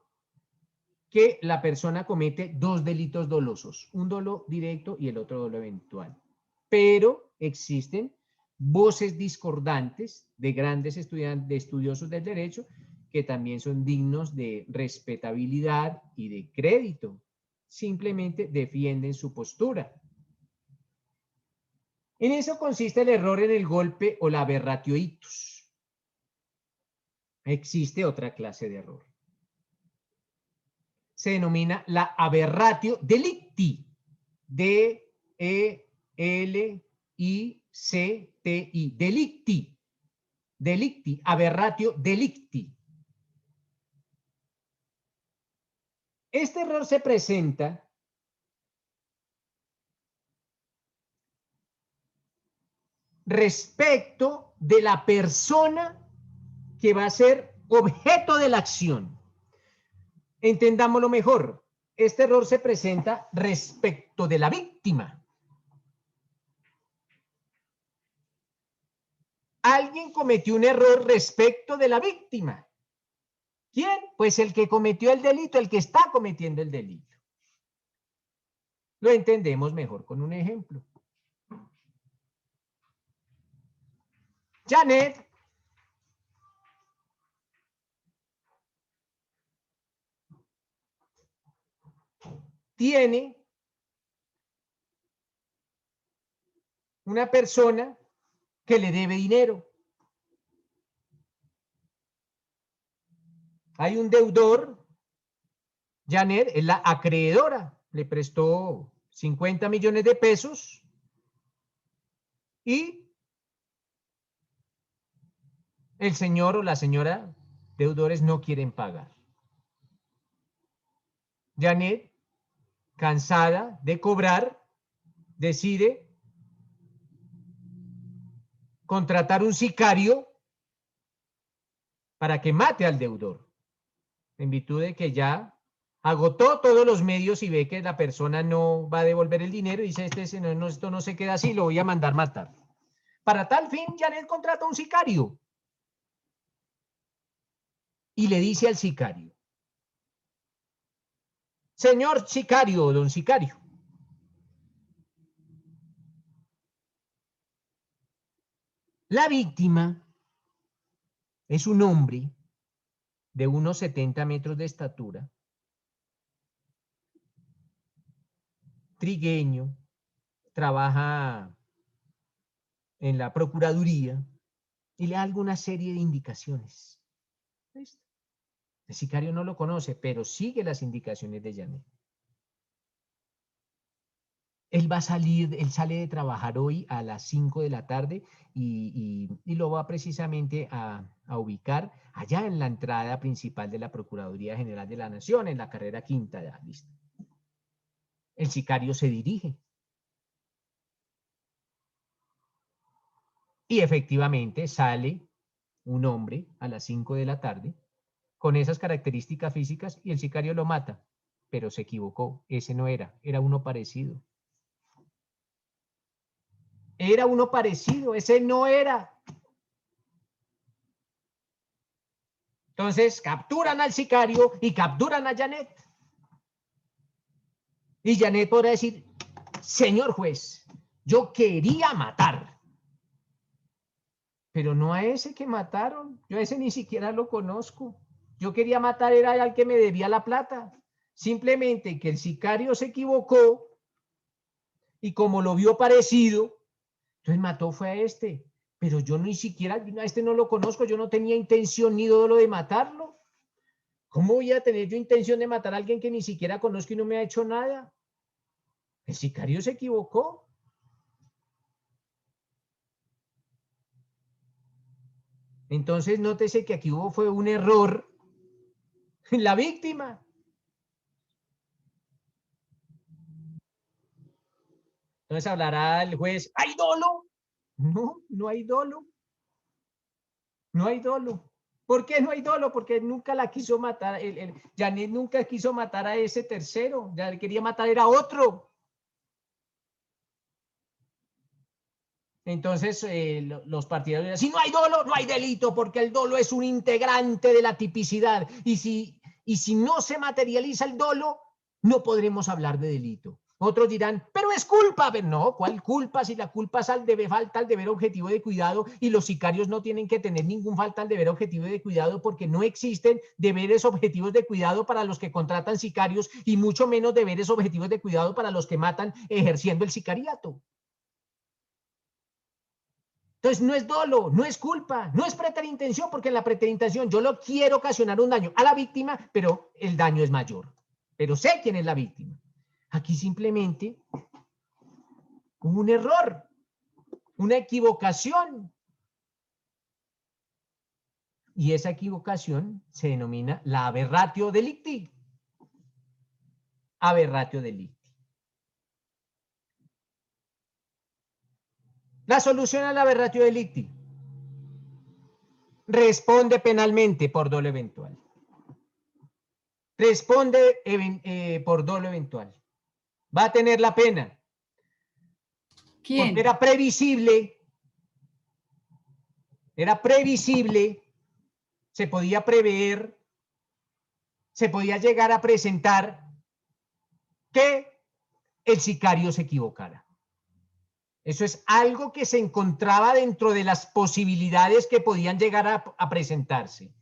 A: que la persona comete dos delitos dolosos, un dolo directo y el otro dolo eventual. Pero existen voces discordantes de grandes estudiosos del derecho que también son dignos de respetabilidad y de crédito. Simplemente defienden su postura. En eso consiste el error en el golpe o la aberratio ictus. existe otra clase de error. Se denomina la aberratio delicti. D-E-L-I-C-T-I. Delicti. Delicti. Aberratio delicti. Este error se presenta respecto de la persona que va a ser objeto de la acción. Entendámoslo mejor. Este error se presenta respecto de la víctima. Alguien cometió un error respecto de la víctima. ¿Quién? Pues el que cometió el delito, el que está cometiendo el delito. Lo entendemos mejor con un ejemplo. Janet tiene una persona que le debe dinero. Hay un deudor, Janet es la acreedora, le prestó 50 millones de pesos y el señor o la señora deudores no quieren pagar. Janet, cansada de cobrar, decide contratar un sicario para que mate al deudor, en virtud de que ya agotó todos los medios y ve que la persona no va a devolver el dinero y dice, esto no se queda así, lo voy a mandar matar. Para tal fin, Janet contrata un sicario y le dice al sicario, señor sicario, don sicario, la víctima es un hombre de unos 70 metros de estatura, trigueño, trabaja en la Procuraduría y le da alguna serie de indicaciones. ¿Listo? El sicario no lo conoce, pero sigue las indicaciones de Janet. Él va a salir, él sale de trabajar hoy a las 5 de la tarde y lo va precisamente a ubicar allá en la entrada principal de la Procuraduría General de la Nación, en la carrera quinta. Ya, listo. El sicario se dirige. Y efectivamente sale un hombre a las 5 de la tarde con esas características físicas y el sicario lo mata, pero se equivocó, ese no era, era uno parecido. Era uno parecido, ese no era. Entonces capturan al sicario y capturan a Janet. Y Janet podrá decir, señor juez, yo quería matar, pero no a ese que mataron, yo a ese ni siquiera lo conozco. Yo quería matar era al que me debía la plata. Simplemente que el sicario se equivocó y como lo vio parecido, entonces mató fue a este. Pero yo ni siquiera, a este no lo conozco, yo no tenía intención ni dolo de matarlo. ¿Cómo voy a tener yo intención de matar a alguien que ni siquiera conozco y no me ha hecho nada? El sicario se equivocó. Entonces, nótese que aquí fue un error en la víctima. Entonces hablará el juez, ¿hay dolo? No, no hay dolo. No hay dolo. ¿Por qué no hay dolo? Porque nunca la quiso matar. Janet nunca quiso matar a ese tercero. Ya quería matar era otro. Entonces, los partidarios, si no hay dolo, no hay delito, porque el dolo es un integrante de la tipicidad. Y si no se materializa el dolo, no podremos hablar de delito. Otros dirán, pero es culpa. Pero no, ¿cuál culpa? Si la culpa es falta al deber objetivo de cuidado y los sicarios no tienen que tener ningún falta al deber objetivo de cuidado porque no existen deberes objetivos de cuidado para los que contratan sicarios y mucho menos deberes objetivos de cuidado para los que matan ejerciendo el sicariato. Entonces no es dolo, no es culpa, no es preterintención, porque en la preterintención yo lo quiero ocasionar un daño a la víctima, pero el daño es mayor. Pero sé quién es la víctima. Aquí simplemente hubo un error, una equivocación. Y esa equivocación se denomina la aberratio delicti. Aberratio delicti. La solución a la aberratio delicti. Responde penalmente por dolo eventual. Responde por dolo eventual. Va a tener la pena.
N: ¿Quién?
A: Porque era previsible. Era previsible. Se podía prever. Se podía llegar a presentar que el sicario se equivocara. Eso es algo que se encontraba dentro de las posibilidades que podían llegar a presentarse.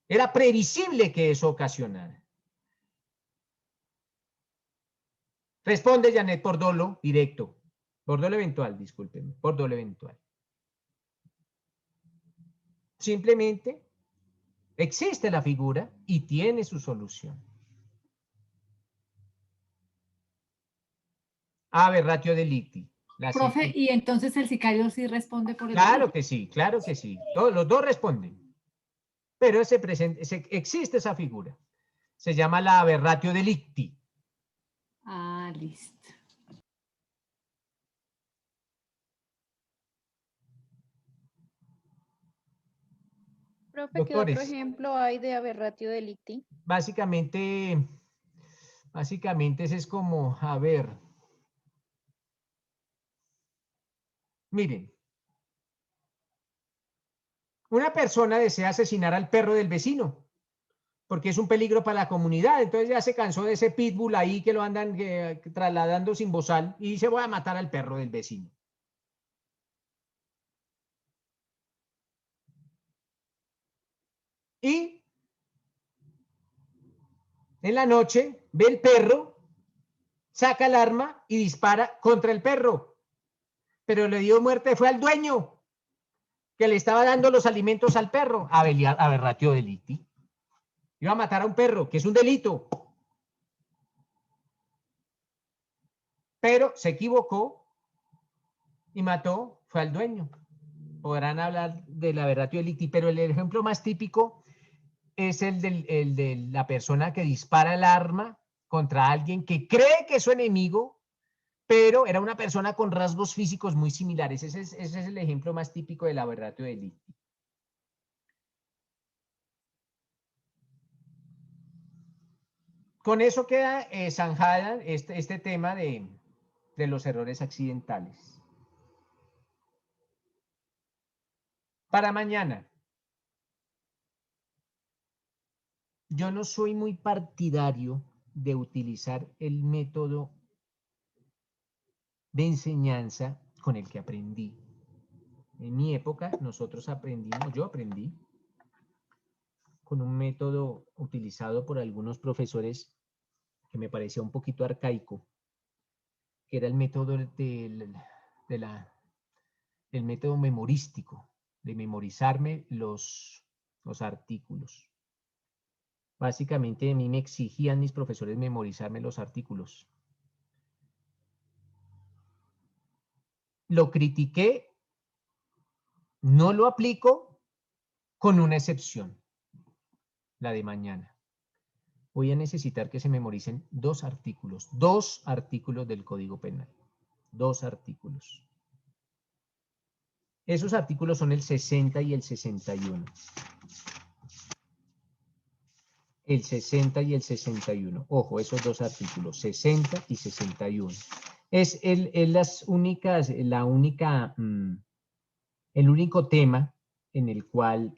A: Era previsible que eso ocasionara. Responde Janet por dolo directo. Por dolo eventual, discúlpenme. Por dolo eventual. Simplemente existe la figura y tiene su solución. Aberratio delicti.
N: Profe, y entonces el sicario sí responde por el
A: Claro
N: delito.
A: que sí, claro que sí. Los dos responden. Pero existe esa figura. Se llama la aberratio delicti.
N: Ah, listo.
S: Profe, ¿qué otro
A: Doctores,
S: ejemplo hay de aberratio delicti?
A: básicamente ese es como, a ver, miren, una persona desea asesinar al perro del vecino porque es un peligro para la comunidad, entonces ya se cansó de ese pitbull ahí que lo andan trasladando sin bozal y dice voy a matar al perro del vecino. Y en la noche ve el perro, saca el arma y dispara contra el perro. Pero le dio muerte fue al dueño, que le estaba dando los alimentos al perro. Aberratio delicti. Iba a matar a un perro, que es un delito. Pero se equivocó y mató, fue al dueño. Podrán hablar del aberratio delicti, pero el ejemplo más típico es el de la persona que dispara el arma contra alguien que cree que es su enemigo, pero era una persona con rasgos físicos muy similares. Ese es el ejemplo más típico del aberratio delicti. Con eso queda zanjada este tema de los errores accidentales. Para mañana. Yo no soy muy partidario de utilizar el método de enseñanza con el que aprendí. En mi época yo aprendí con un método utilizado por algunos profesores que me parecía un poquito arcaico, que era el método el método memorístico, de memorizarme los artículos. Básicamente a mí me exigían mis profesores memorizarme los artículos. Lo critiqué, no lo aplico, con una excepción, la de mañana. Voy a necesitar que se memoricen dos artículos del Código Penal. 2 artículos. Esos artículos son el 60 y el 61. El 60 y el 61. Ojo, esos dos artículos, 60 y 61. Es el único tema en el cual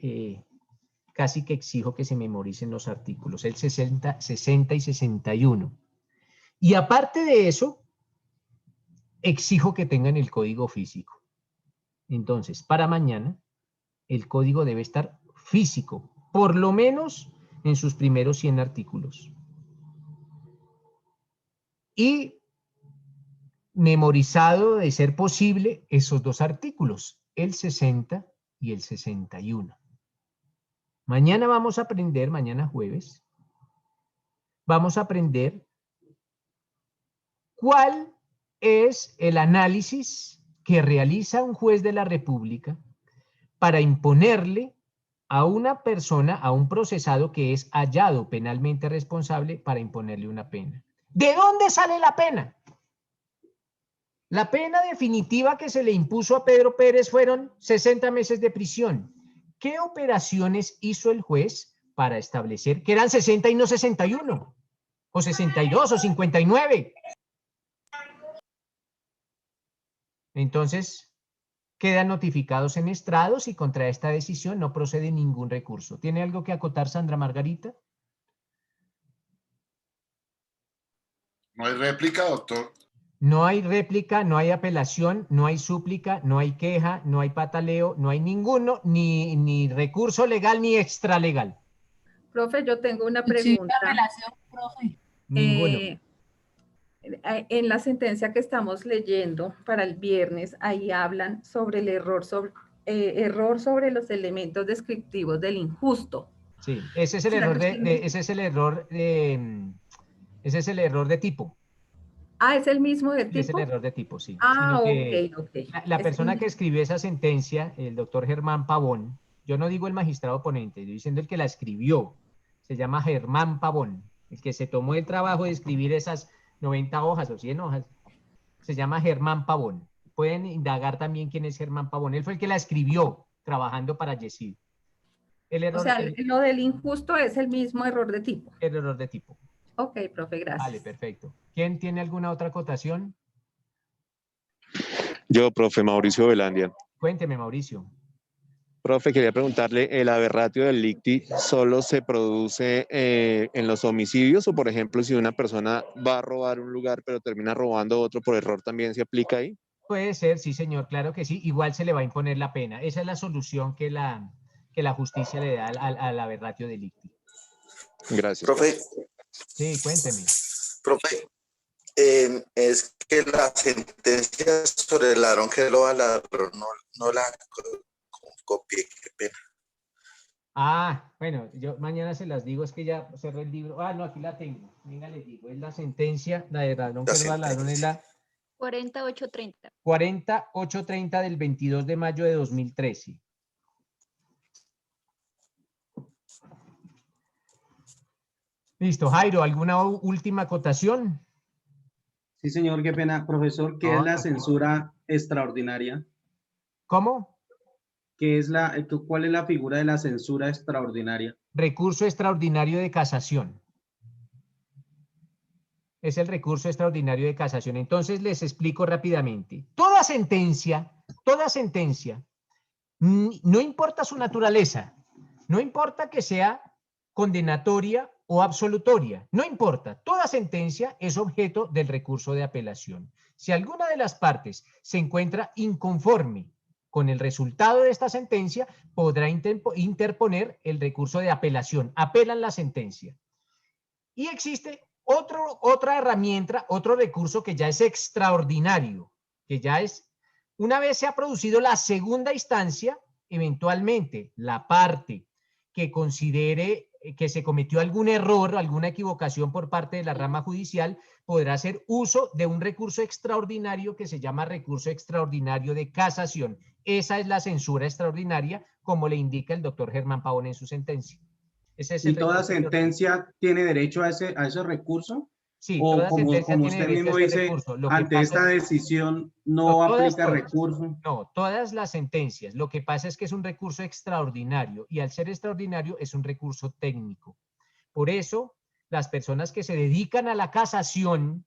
A: casi que exijo que se memoricen los artículos, el 60 y 61. Y aparte de eso, exijo que tengan el código físico. Entonces, para mañana, el código debe estar físico, por lo menos en sus primeros 100 artículos. Y memorizado, de ser posible, esos dos artículos, el 60 y el 61. Mañana vamos a aprender, mañana jueves, vamos a aprender cuál es el análisis que realiza un juez de la República para imponerle a una persona, a un procesado que es hallado penalmente responsable, para imponerle una pena. ¿De dónde sale la pena? La pena definitiva que se le impuso a Pedro Pérez fueron 60 meses de prisión. ¿Qué operaciones hizo el juez para establecer que eran 60 y no 61? O 62 o 59. Entonces, quedan notificados en estrados y contra esta decisión no procede ningún recurso. ¿Tiene algo que acotar, Sandra Margarita?
R: ¿No hay réplica, doctor?
A: No hay réplica, no hay apelación, no hay súplica, no hay queja, no hay pataleo, no hay ninguno, ni recurso legal ni extralegal.
C: Profe, yo tengo una
N: Existe
C: pregunta.
N: apelación, profe.
A: Ninguno.
C: En la sentencia que estamos leyendo para el viernes, ahí hablan sobre el error sobre los elementos descriptivos del injusto.
A: Sí, ese es el
C: ¿Será
A: error
C: que
A: ese es el error de tipo.
C: Ah, ¿es el mismo de
A: Sí, es el
C: tipo?
A: error de tipo, sí.
C: Ah,
A: Sino que
C: ok.
A: la
C: Es
A: persona
C: el
A: que escribió esa sentencia, el doctor Germán Pavón, yo no digo el magistrado ponente, estoy diciendo el que la escribió, se llama Germán Pavón, el que se tomó el trabajo de escribir esas 90 hojas o 100 hojas, se llama Germán Pavón. Pueden indagar también quién es Germán Pavón, él fue el que la escribió trabajando para Yesid.
C: O sea, lo del injusto es el mismo error de tipo.
A: El error de tipo.
C: Ok, profe, gracias.
A: Vale, perfecto. ¿Quién tiene alguna otra acotación?
T: Yo, profe Mauricio Velandia.
A: Cuénteme, Mauricio.
T: Profe, quería preguntarle, ¿el aberratio delicti solo se produce en los homicidios o, por ejemplo, si una persona va a robar un lugar pero termina robando otro por error, también se aplica ahí?
A: Puede ser, sí, señor, claro que sí. Igual se le va a imponer la pena. Esa es la solución que la justicia le da al aberratio delicti.
T: Gracias.
U: Profe.
A: Sí, cuénteme.
U: Profe, es que la sentencia sobre el ladrón que lo ladrón no la copié, qué pena.
A: Ah, bueno, yo mañana se las digo, es que ya cerré el libro. Ah, no, aquí la tengo. Venga, les digo, es la sentencia, la de ladrón que roba ladrón es la
S: 4830.
A: 40830 del 22 de mayo de 2013. Listo, Jairo, ¿alguna última acotación?
M: Sí, señor, qué pena. Profesor, ¿qué es la censura extraordinaria?
A: ¿Cómo?
M: ¿Cuál es la figura de la censura extraordinaria?
A: Recurso extraordinario de casación. Es el recurso extraordinario de casación. Entonces les explico rápidamente. Toda sentencia, no importa su naturaleza, no importa que sea condenatoria o absolutoria, no importa, toda sentencia es objeto del recurso de apelación. Si alguna de las partes se encuentra inconforme con el resultado de esta sentencia, podrá interponer el recurso de apelación. Apelan la sentencia. Y existe otra herramienta, otro recurso que ya es extraordinario, que ya es, una vez se ha producido la segunda instancia, eventualmente la parte que considere que se cometió algún error, alguna equivocación por parte de la rama judicial, podrá hacer uso de un recurso extraordinario que se llama recurso extraordinario de casación. Esa es la censura extraordinaria, como le indica el doctor Germán Pavón en su sentencia. Ese es
M: ¿Y toda sentencia tiene derecho a ese recurso?
A: Sí,
M: o
A: toda
M: como
A: sentencia tiene
M: usted
A: derecho
M: mismo
A: a ese
M: dice,
A: recurso. Lo que
M: ante
A: pasa
M: esta
A: es-
M: decisión no
A: todas.
M: aplica recurso.
A: No, todas las sentencias. Lo que pasa es que es un recurso extraordinario y al ser extraordinario es un recurso técnico. Por eso, las personas que se dedican a la casación,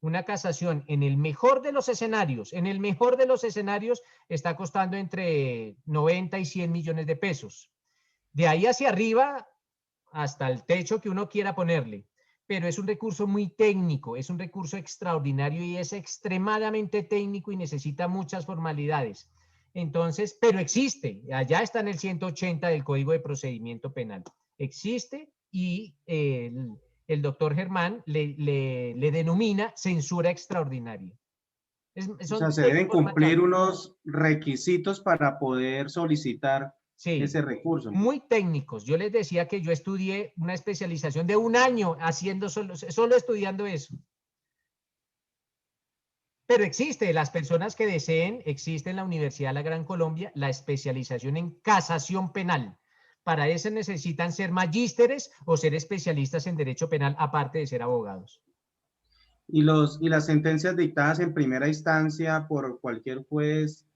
A: una casación en el mejor de los escenarios, está costando entre 90 y 100 millones de pesos. De ahí hacia arriba, hasta el techo que uno quiera ponerle. Pero es un recurso muy técnico, es un recurso extraordinario y es extremadamente técnico y necesita muchas formalidades. Entonces, pero existe, allá está en el 180 del Código de Procedimiento Penal. Existe y el doctor Germán le denomina censura extraordinaria.
M: O sea, se deben cumplir unos requisitos para poder solicitar ese recurso.
A: Muy técnicos. Yo les decía que yo estudié una especialización de 1 año haciendo solo estudiando eso. Pero existe, las personas que deseen, existe en la Universidad de la Gran Colombia la especialización en casación penal. Para eso necesitan ser magísteres o ser especialistas en derecho penal, aparte de ser abogados.
M: Y las sentencias dictadas en primera instancia por cualquier juez,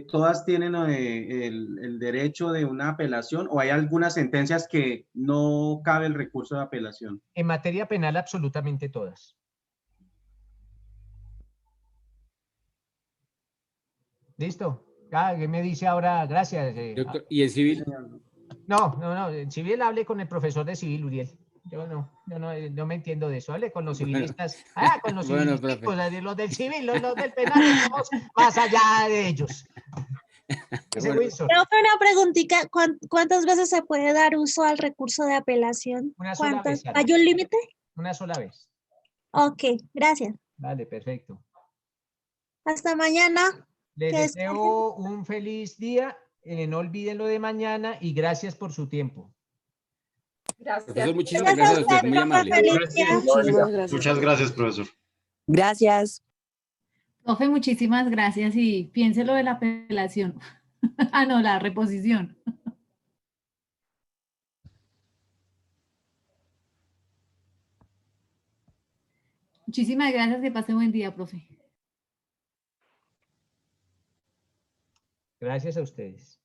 M: ¿todas tienen el derecho de una apelación o hay algunas sentencias que no cabe el recurso de apelación?
A: En materia penal, absolutamente todas. ¿Listo? ¿Qué me dice ahora? Gracias.
D: Doctor, ¿y en civil?
A: No, en civil hable con el profesor de civil, Uriel. Yo no me entiendo de eso. Hable con los civilistas. Con los
D: Bueno,
A: civilistas,
D: profe.
A: los del civil, los del penal, estamos más allá de ellos. Wilson.
P: Profe, una preguntita, ¿cuántas veces se puede dar uso al recurso de apelación?
A: Una sola vez.
P: ¿Hay un límite?
A: Una sola vez.
P: Ok, gracias.
A: Vale, perfecto.
P: Hasta mañana.
A: Les
P: Que
A: deseo un feliz día. No olviden lo de mañana y gracias por su tiempo.
C: Gracias.
D: Profesor, muchísimas gracias a usted, muy amable.
F: Muchísimas gracias.
L: Muchas gracias, profesor.
F: Gracias.
N: Profe, muchísimas gracias y piense lo de la apelación. No, la reposición. Muchísimas gracias, que pase buen día, profe.
A: Gracias a ustedes.